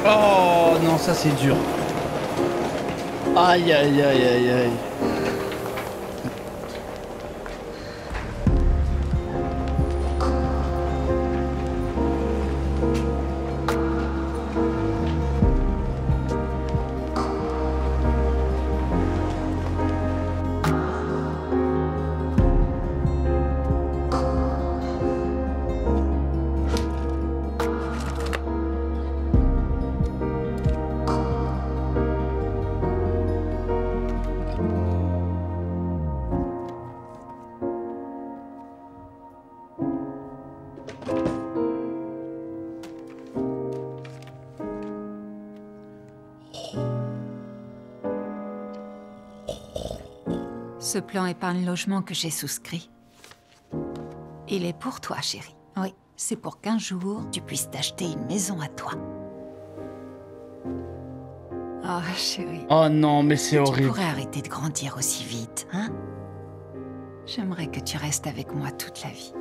Oh non, ça c'est dur. Aïe, aïe, aïe, aïe, aïe. Ce plan épargne-logement que j'ai souscrit, il est pour toi, chérie. Oui, c'est pour qu'un jour, tu puisses t'acheter une maison à toi. Oh, chérie. Oh non, mais c'est horrible. Tu pourrais arrêter de grandir aussi vite, hein? J'aimerais que tu restes avec moi toute la vie.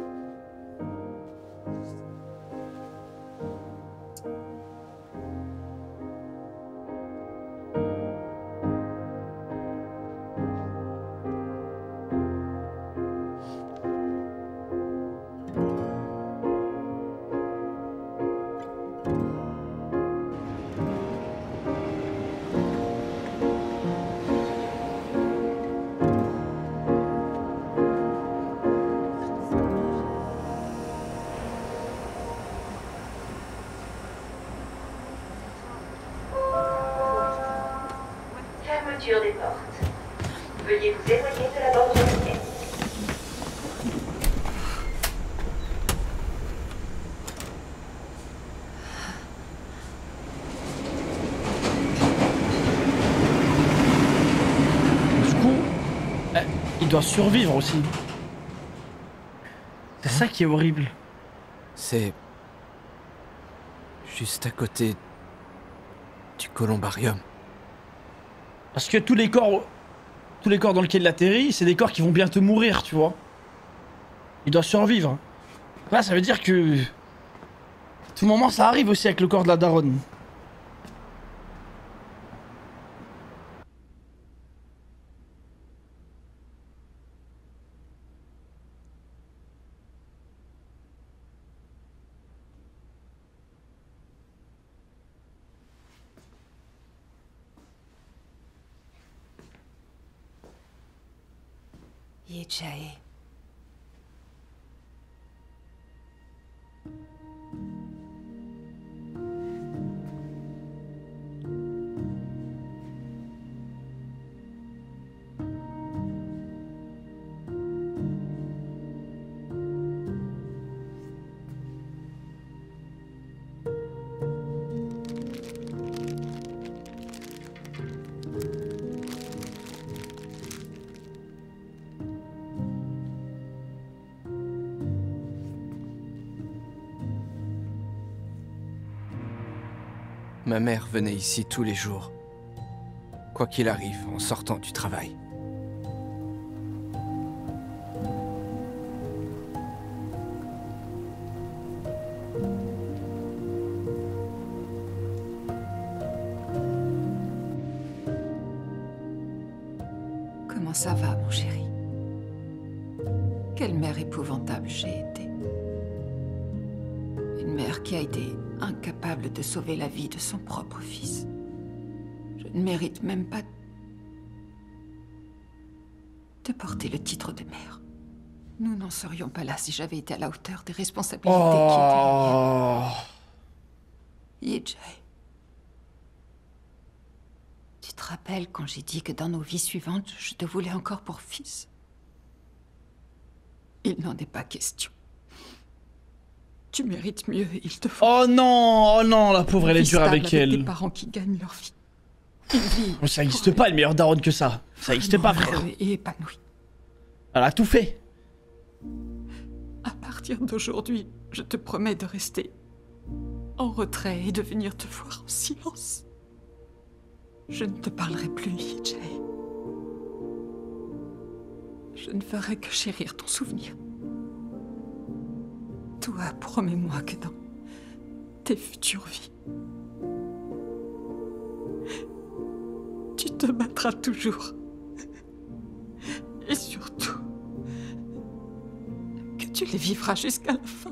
Fermeture des portes. Veuillez vous éloigner de la bordure de pièce. Du coup, il doit survivre aussi. C'est ça qui est horrible. C'est... juste à côté... du columbarium. Parce que tous les corps dans lesquels il atterrit, c'est des corps qui vont bientôt mourir, tu vois. Il doit survivre. Là, ça veut dire que... à tout moment, ça arrive aussi avec le corps de la daronne. Yijay. Ma mère venait ici tous les jours. Quoi qu'il arrive, en sortant du travail. Comment ça va, mon chéri? Quelle mère épouvantable j'ai été. Une mère qui a été incapable de sauver la vie de son propre fils. Je ne mérite même pas de porter le titre de mère. Nous n'en serions pas là si j'avais été à la hauteur des responsabilités qui étaient les miennes. Yijay. Tu te rappelles quand j'ai dit que dans nos vies suivantes, je te voulais encore pour fils? Il n'en est pas question. Tu mérites mieux, il te faut. Oh non, la pauvre, elle est dure avec elle. Des parents qui gagnent leur vie. Une vie. Ça n'existe pas une meilleure daronne que ça. Ça n'existe pas, frère. Et épanoui. Elle a tout fait. À partir d'aujourd'hui, je te promets de rester en retrait et de venir te voir en silence. Je ne te parlerai plus, Yijay. Je ne ferai que chérir ton souvenir. Toi, promets-moi que dans tes futures vies, tu te battras toujours. Et surtout, que tu les vivras jusqu'à la fin.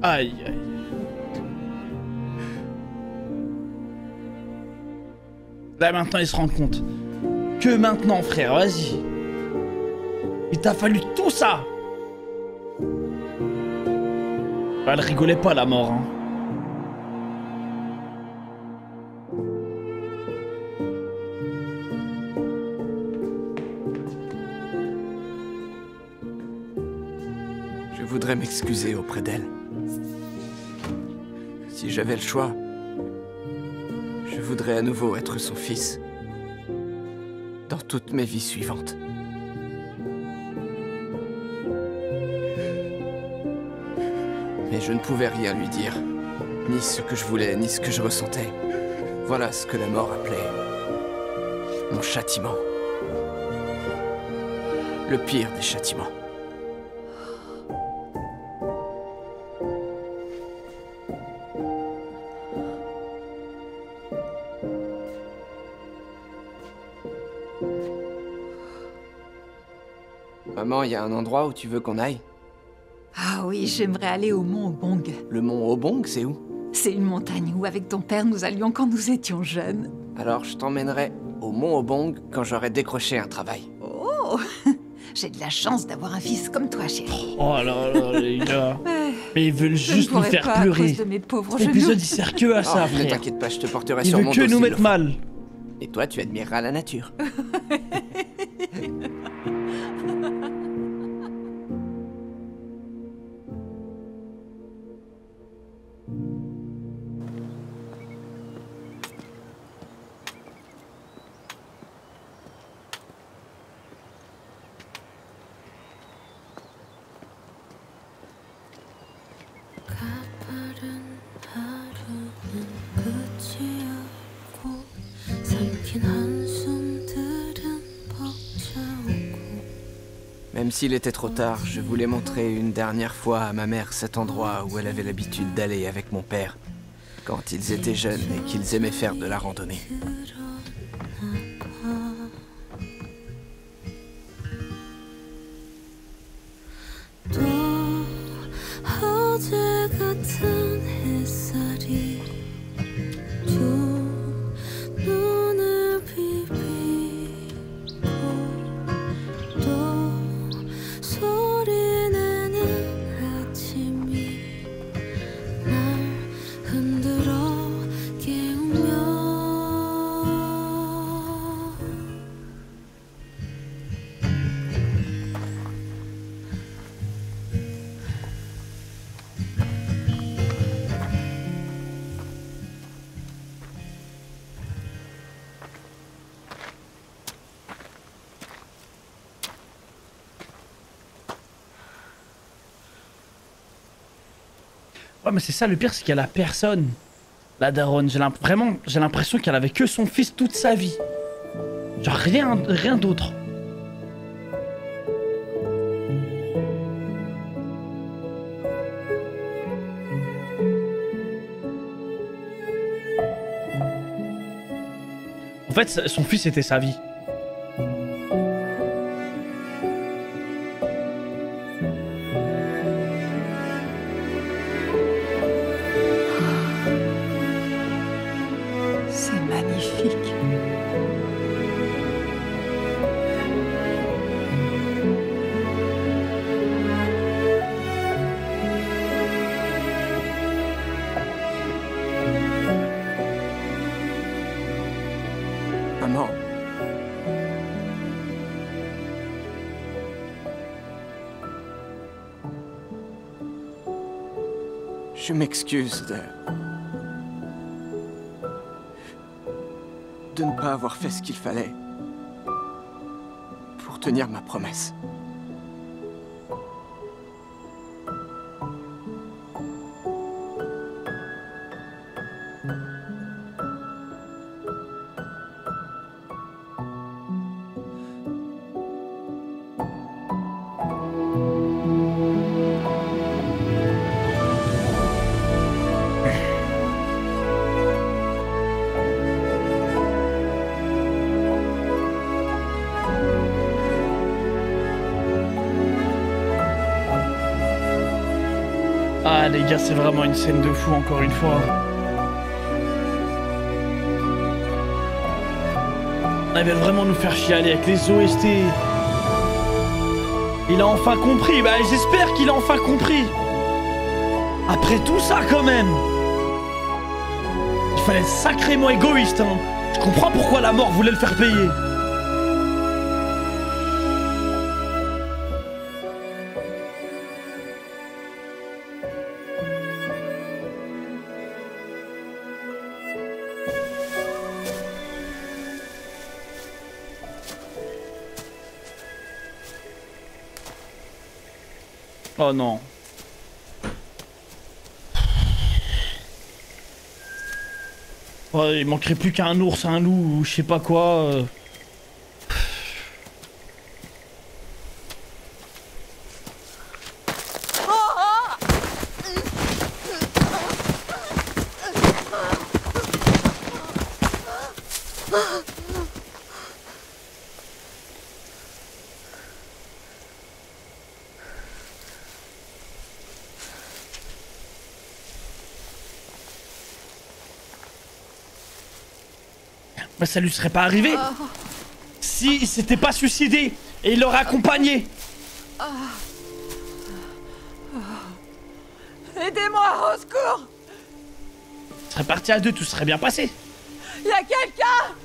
Aïe, aïe. Là, maintenant, il se rend compte. Que maintenant, frère, vas-y. Il t'a fallu tout ça. Elle rigolait pas, la mort, hein. Je voudrais m'excuser auprès d'elle. Si j'avais le choix, je voudrais à nouveau être son fils. Dans toutes mes vies suivantes. Mais je ne pouvais rien lui dire. Ni ce que je voulais, ni ce que je ressentais. Voilà ce que la mort appelait mon châtiment. Le pire des châtiments. Maman, il y a un endroit où tu veux qu'on aille? Ah oui, j'aimerais aller au mont Obong. Le mont Obong, c'est où? C'est une montagne où, avec ton père, nous allions quand nous étions jeunes. Alors, je t'emmènerai au mont Obong quand j'aurai décroché un travail. Oh, j'ai de la chance d'avoir un fils comme toi, chérie. Oh là là, les gars. Mais ils veulent juste nous faire pas pleurer. À cause de mes pauvres Cet épisode, il sert que à ça, Ne frère. t'inquiète pas, je te porterai Il sur veut mon que dos nous s'il mettre le faut. mal. Et toi, tu admireras la nature. Même s'il était trop tard, je voulais montrer une dernière fois à ma mère cet endroit où elle avait l'habitude d'aller avec mon père quand ils étaient jeunes et qu'ils aimaient faire de la randonnée. Ouais, mais c'est ça le pire, c'est qu'elle a personne. La daronne, vraiment, j'ai l'impression qu'elle avait que son fils toute sa vie. Genre rien d'autre. En fait, son fils était sa vie. C'est magnifique. Maman. Je m'excuse de ne pas avoir fait ce qu'il fallait pour tenir ma promesse. Ah les gars, c'est vraiment une scène de fou encore une fois. Ils veulent vraiment nous faire chialer avec les OST. Il a enfin compris, bah j'espère qu'il a enfin compris. Après tout ça quand même. Il fallait être sacrément égoïste, hein. Je comprends pourquoi la mort voulait le faire payer. Oh non. Oh, il manquerait plus qu'un ours, un loup ou je sais pas quoi. Mais ça lui serait pas arrivé si il s'était pas suicidé et il l'aurait accompagné. Aidez-moi, au secours! Il serait parti à deux, tout serait bien passé. Y a quelqu'un!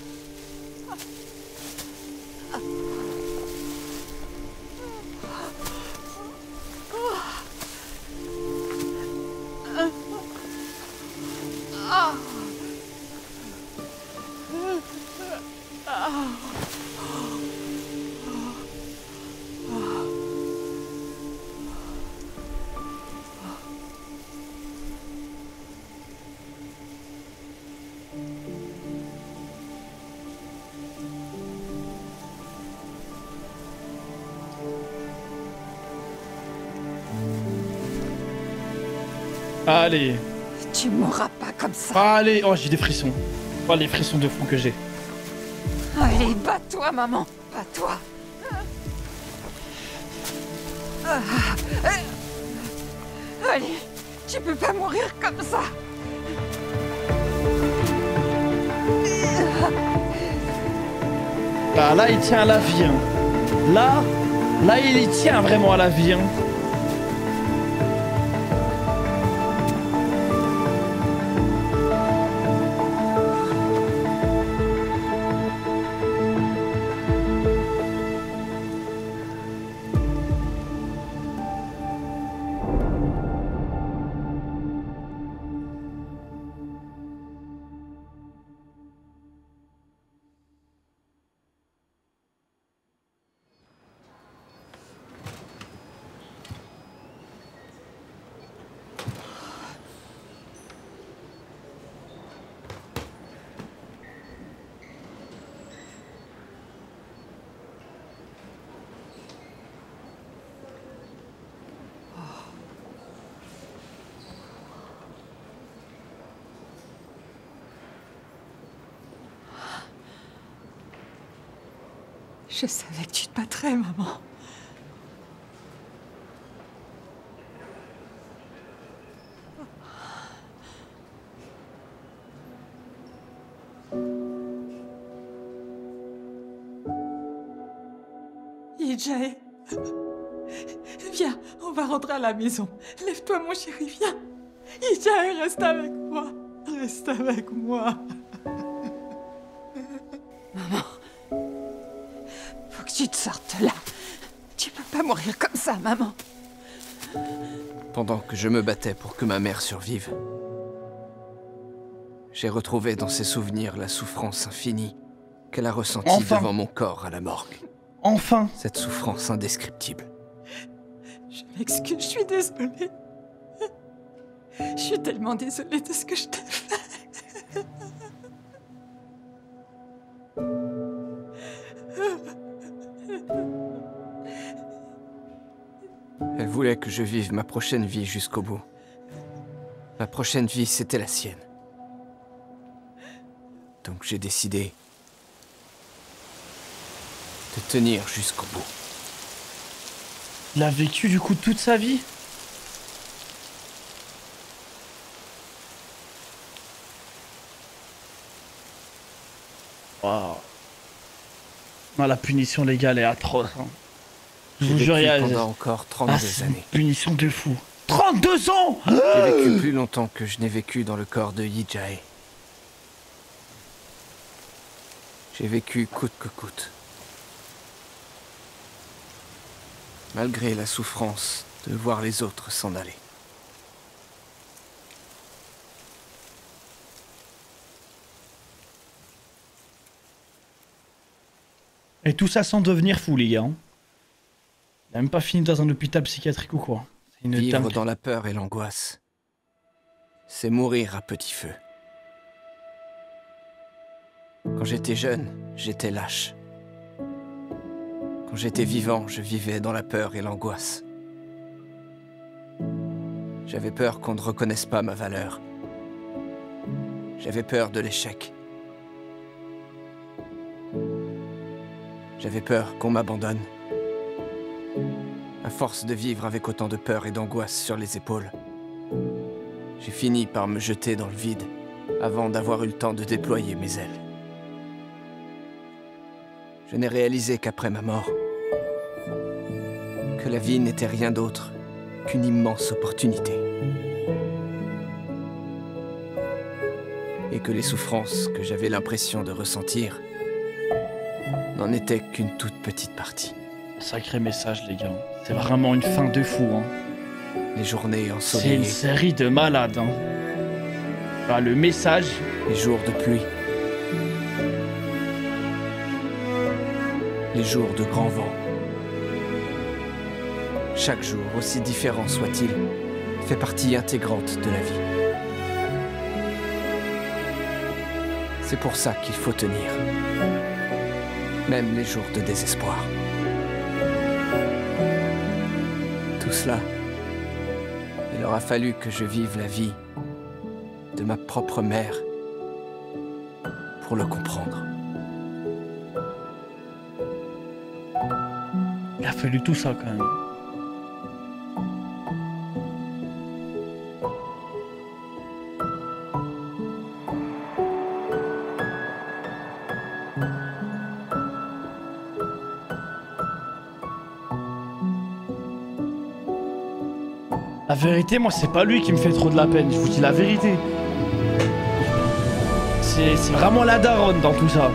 Allez. Tu mourras pas comme ça. Allez. Oh, j'ai des frissons. Oh, les frissons de fou que j'ai. Allez, bats-toi, maman. Bats-toi. Allez, tu peux pas mourir comme ça. Ah, là, il tient à la vie. Hein. Là, il y tient vraiment à la vie. Hein. Je savais que tu te battrais, maman. EJ, viens, on va rentrer à la maison. Lève-toi, mon chéri, viens. EJ, reste avec moi. Reste avec moi. Maman, faut que tu te sortes là. Tu peux pas mourir comme ça, maman. Pendant que je me battais pour que ma mère survive, j'ai retrouvé dans ses souvenirs la souffrance infinie qu'elle a ressentie devant mon corps à la morgue. Enfin! Cette souffrance indescriptible. Je m'excuse, je suis désolée. Je suis tellement désolée de ce que je t'ai fait. Elle voulait que je vive ma prochaine vie jusqu'au bout. Ma prochaine vie, c'était la sienne. Donc j'ai décidé de tenir jusqu'au bout. Il a vécu du coup toute sa vie? Waouh. Non, la punition légale est atroce. Hein. Je vous jure, il y a pendant encore 32 années. Punition de fou. 32 ans! J'ai vécu plus longtemps que je n'ai vécu dans le corps de Yi-Jae. J'ai vécu coûte que coûte. Malgré la souffrance de voir les autres s'en aller. Et tout ça sans devenir fou, les gars. Il n'a même pas fini dans un hôpital psychiatrique ou quoi. Vivre dans la peur et l'angoisse, c'est mourir à petit feu. Quand j'étais jeune, j'étais lâche. Quand j'étais vivant, je vivais dans la peur et l'angoisse. J'avais peur qu'on ne reconnaisse pas ma valeur. J'avais peur de l'échec. J'avais peur qu'on m'abandonne. À force de vivre avec autant de peur et d'angoisse sur les épaules, j'ai fini par me jeter dans le vide avant d'avoir eu le temps de déployer mes ailes. Je n'ai réalisé qu'après ma mort que la vie n'était rien d'autre qu'une immense opportunité. Et que les souffrances que j'avais l'impression de ressentir n'en étaient qu'une toute petite partie. Sacré message, les gars. C'est vraiment une fin de fou, hein. Les journées ensoleillées. C'est une série de malades, hein. Ah, le message. Les jours de pluie. Les jours de grand vent. Chaque jour, aussi différent soit-il, fait partie intégrante de la vie. C'est pour ça qu'il faut tenir. Même les jours de désespoir. Tout cela est Il aura fallu que je vive la vie de ma propre mère pour le comprendre. Il a fallu tout ça quand même. La vérité, moi, c'est pas lui qui me fait trop de la peine, je vous dis la vérité. C'est vraiment la daronne dans tout ça.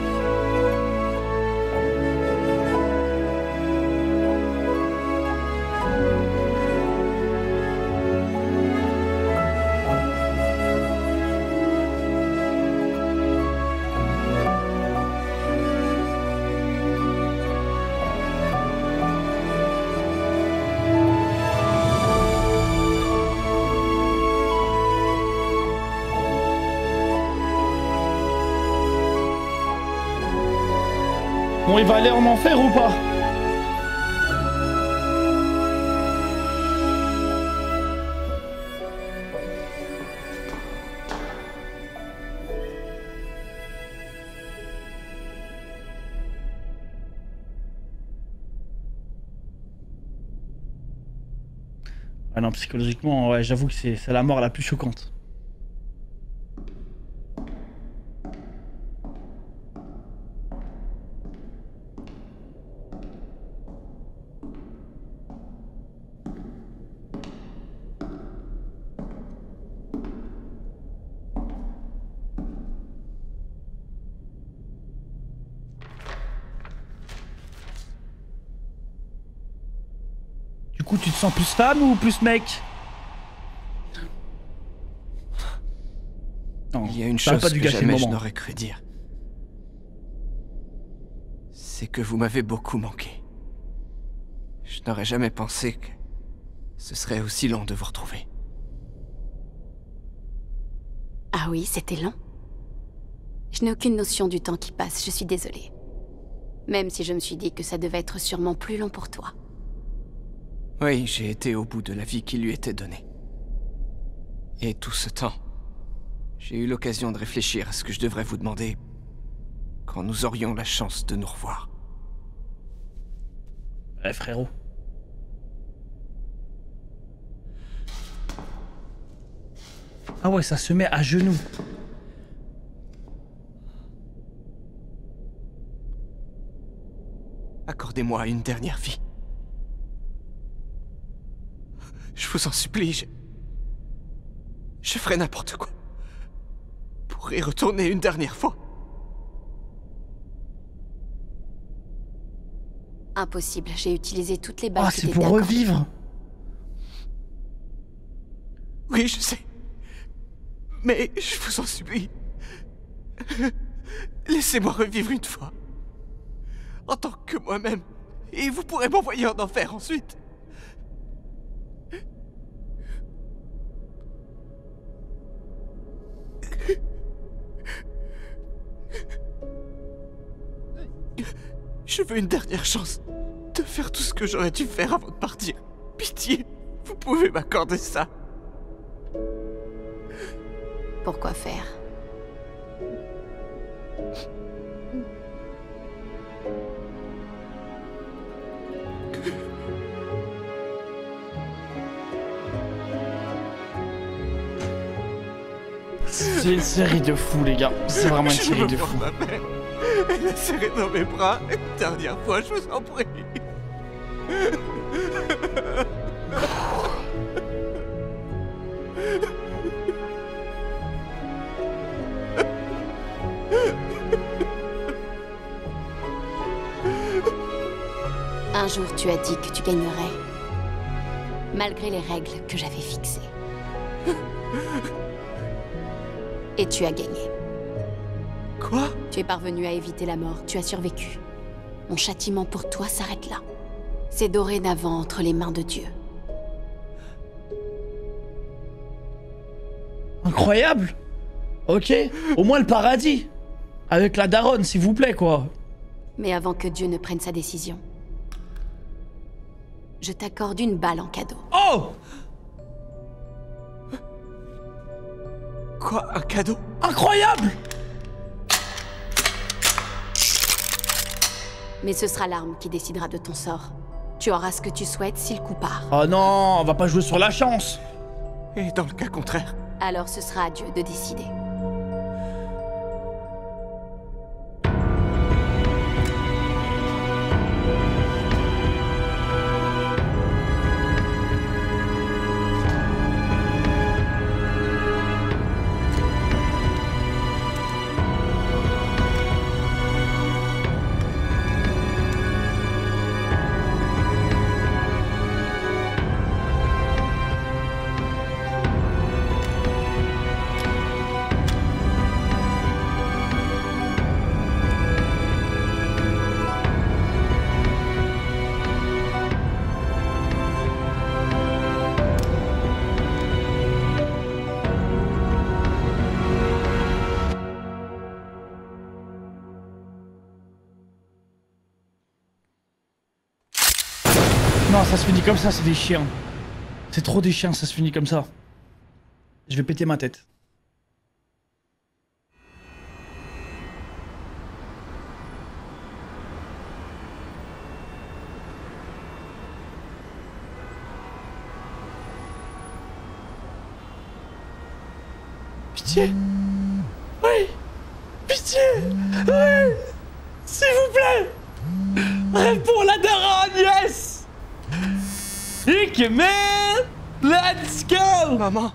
Bon, il va aller en enfer ou pas? Ah non, psychologiquement, ouais, j'avoue que c'est la mort la plus choquante. Du coup, tu te sens plus femme ou plus mec? Non, il y a une chose que jamais je n'aurais cru dire. C'est que vous m'avez beaucoup manqué. Je n'aurais jamais pensé que ce serait aussi long de vous retrouver. Ah oui, c'était long. Je n'ai aucune notion du temps qui passe, je suis désolée. Même si je me suis dit que ça devait être sûrement plus long pour toi. Oui, j'ai été au bout de la vie qui lui était donnée. Et tout ce temps, j'ai eu l'occasion de réfléchir à ce que je devrais vous demander quand nous aurions la chance de nous revoir. Ouais, frérot. Ah ouais, ça se met à genoux. Accordez-moi une dernière vie. Je vous en supplie, je ferai n'importe quoi pour y retourner une dernière fois. Impossible, j'ai utilisé toutes les balles. Ah, c'est pour revivre. Oui, je sais. Mais je vous en supplie. Laissez-moi revivre une fois. En tant que moi-même. Et vous pourrez m'envoyer en enfer ensuite. Je veux une dernière chance de faire tout ce que j'aurais dû faire avant de partir. Pitié, vous pouvez m'accorder ça. Pourquoi faire? C'est une série de fous, les gars. C'est vraiment une série de fous. Ma mère. Elle a serré dans mes bras une dernière fois, je vous en prie. Un jour, tu as dit que tu gagnerais, malgré les règles que j'avais fixées. Et tu as gagné. Quoi? Tu es parvenu à éviter la mort, tu as survécu. Mon châtiment pour toi s'arrête là. C'est dorénavant entre les mains de Dieu. Incroyable. Ok, au moins le paradis. Avec la daronne, s'il vous plaît, quoi. Mais avant que Dieu ne prenne sa décision, je t'accorde une balle en cadeau. Oh! Quoi? Un cadeau? Incroyable! Mais ce sera l'arme qui décidera de ton sort. Tu auras ce que tu souhaites si le coup part. Oh non, on va pas jouer sur la chance. Et dans le cas contraire? Alors ce sera à Dieu de décider. Non, ça se finit comme ça, c'est des chiens. C'est trop des chiens, ça se finit comme ça. Je vais péter ma tête. Pitié. Oui. Pitié. Oui. S'il vous plaît. Réponds la daronne, yes. Ik man. Let's go. Maman.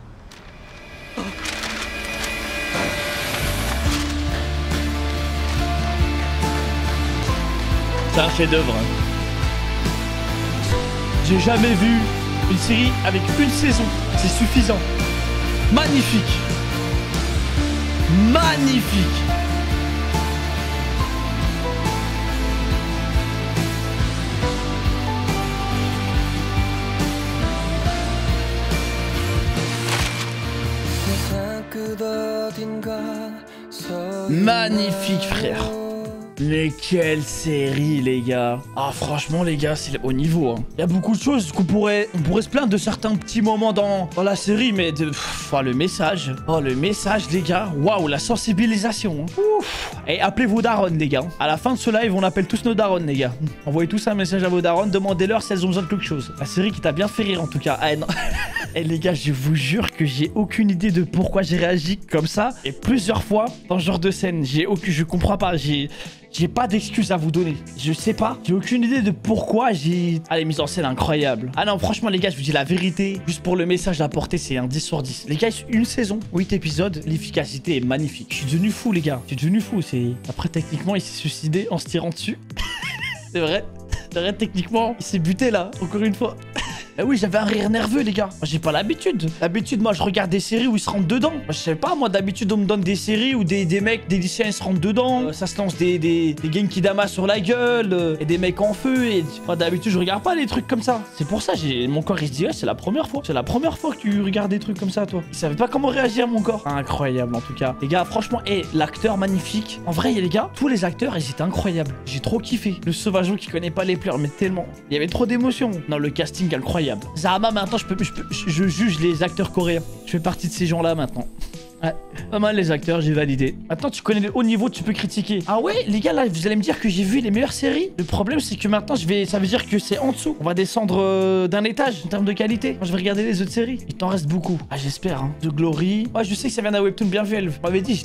C'est un chef-d'œuvre. J'ai jamais vu une série avec une saison. C'est suffisant. Magnifique. Magnifique. Magnifique, frère. Mais quelle série, les gars. Ah, franchement, les gars, c'est au niveau. Hein. Il y a beaucoup de choses qu'on pourrait se plaindre de certains petits moments dans la série, mais le message. Oh, le message, les gars. Waouh, la sensibilisation. Hein. Ouf. Et appelez vos darons, les gars. À la fin de ce live, on appelle tous nos darons, les gars. Envoyez tous un message à vos darons, demandez-leur si elles ont besoin de quelque chose. La série qui t'a bien fait rire, en tout cas. Ah, non. Et les gars, je vous jure que j'ai aucune idée de pourquoi j'ai réagi comme ça. Et plusieurs fois, dans ce genre de scène, je comprends pas. J'ai pas d'excuses à vous donner. Je sais pas. J'ai aucune idée de pourquoi j'ai... Ah, les mises en scène incroyables. Ah non, franchement, les gars, je vous dis la vérité. Juste pour le message apporté, c'est un 10 sur 10. Les gars, une saison, 8 épisodes, l'efficacité est magnifique. Je suis devenu fou, les gars. Je suis devenu fou. Après, techniquement, il s'est suicidé en se tirant dessus. C'est vrai. C'est vrai, techniquement, il s'est buté, là. Encore une fois. Eh oui, j'avais un rire nerveux, les gars. Moi, j'ai pas l'habitude. D'habitude, moi, je regarde des séries où ils se rentrent dedans. Moi, je sais pas, moi, d'habitude, on me donne des séries où des mecs, des lycéens, ils se rentrent dedans. Ça se lance des Genkidama sur la gueule. Et des mecs en feu. Et moi, d'habitude, je regarde pas les trucs comme ça. C'est pour ça, mon corps, il se dit, ouais, c'est la première fois. C'est la première fois que tu regardes des trucs comme ça, toi. Il savait pas comment réagir, mon corps. Incroyable, en tout cas. Les gars, franchement, l'acteur magnifique. En vrai, les gars, tous les acteurs, ils étaient incroyables. J'ai trop kiffé. Le sauvageon qui connaît pas les pleurs, mais tellement. Il y avait trop d'émotions. Non, le casting incroyable. Zahama, maintenant, je juge les acteurs coréens. Je fais partie de ces gens-là maintenant. Ouais, pas mal les acteurs, j'ai validé. Maintenant, tu connais le haut niveau, tu peux critiquer. Ah ouais, les gars, là, vous allez me dire que j'ai vu les meilleures séries. Le problème, c'est que maintenant, ça veut dire que c'est en dessous. On va descendre d'un étage en termes de qualité. Moi, je vais regarder les autres séries. Il t'en reste beaucoup. Ah, j'espère, hein. The Glory. Ouais, je sais que ça vient d'un webtoon bien fait. Vous m'avez dit,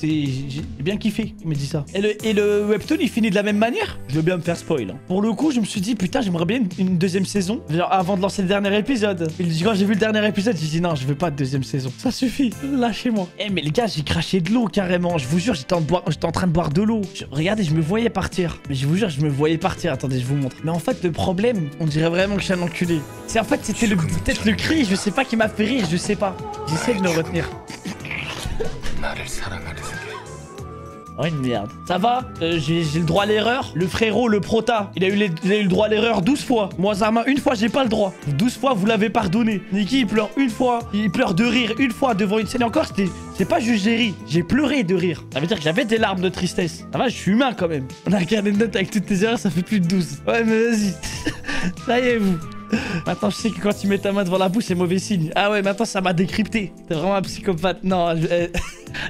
j'ai bien kiffé. Il me dit ça. Et le webtoon, il finit de la même manière. Je veux bien me faire spoil. Hein. Pour le coup, je me suis dit, putain, j'aimerais bien une deuxième saison. Genre, avant de lancer le dernier épisode. Et quand j'ai vu le dernier épisode, j'ai dit, non, je veux pas de deuxième saison. Ça suffit. Lâchez-moi. Mais les gars, j'ai craché de l'eau carrément. Je vous jure, j'étais en train de boire de l'eau. Regardez, je me voyais partir. Mais je vous jure, je me voyais partir. Attendez, je vous montre. Mais en fait, le problème, on dirait vraiment que je suis un enculé. En fait, c'était peut-être le cri, je sais pas, qui m'a fait rire, je sais pas. J'essaie de me retenir. Oh une merde. Ça va, j'ai le droit à l'erreur. Le frérot, le prota, il a eu le droit à l'erreur 12 fois. Moi, Zama, une fois, j'ai pas le droit. 12 fois, vous l'avez pardonné. Nikki, il pleure une fois. Il pleure de rire une fois devant une scène. Et encore, c'est pas juste j'ai ri. J'ai pleuré de rire. Ça veut dire que j'avais des larmes de tristesse. Ça va, je suis humain quand même. On a regardé une note avec toutes tes erreurs, ça fait plus de 12. Ouais, mais vas-y. Ça y est, vous. Maintenant, je sais que quand tu mets ta main devant la bouche, c'est mauvais signe. Ah ouais, maintenant, ça m'a décrypté. T'es vraiment un psychopathe. Non,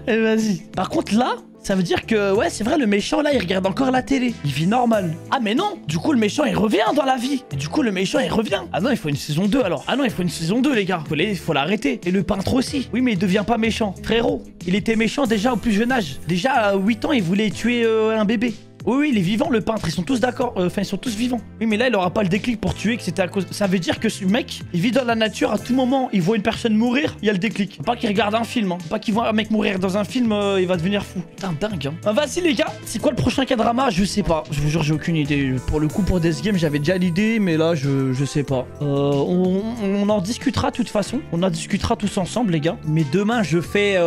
vas-y. Par contre, là, ça veut dire que, ouais, c'est vrai, le méchant, là, il regarde encore la télé. Il vit normal. Ah, mais non. Du coup, le méchant, il revient dans la vie. Et du coup, le méchant, il revient. Ah non, il faut une saison 2, alors. Ah non, il faut une saison 2, les gars. Faut l'arrêter. Et le peintre aussi. Oui, mais il devient pas méchant. Frérot, il était méchant déjà au plus jeune âge. Déjà, à 8 ans, il voulait tuer un bébé. Oui, oui, il est vivant, le peintre, ils sont tous d'accord, enfin, ils sont tous vivants. Oui, mais là, il aura pas le déclic pour tuer, que c'était à cause... Ça veut dire que ce mec, il vit dans la nature, à tout moment, il voit une personne mourir, il y a le déclic. Faut pas qu'il regarde un film, hein. Faut pas qu'il voit un mec mourir dans un film, il va devenir fou. Putain, dingue, hein. Ah, vas-y, les gars, c'est quoi le prochain K-drama? Je sais pas, je vous jure, j'ai aucune idée. Pour le coup, pour Death Game, j'avais déjà l'idée, mais là, je sais pas. On en discutera, de toute façon. On en discutera tous ensemble, les gars. Mais demain, je fais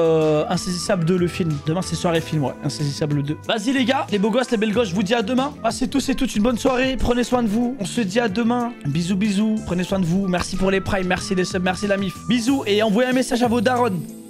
Insaisissable 2, le film. Demain, c'est soirée film, ouais. Insaisissable 2. Vas-y, les gars, les beaux gosses, les belles gosses, je vous dis à demain. Passez tous et toutes une bonne soirée. Prenez soin de vous. On se dit à demain. Bisous, bisous. Prenez soin de vous. Merci pour les primes. Merci les subs. Merci la mif. Bisous et envoyez un message à vos darons.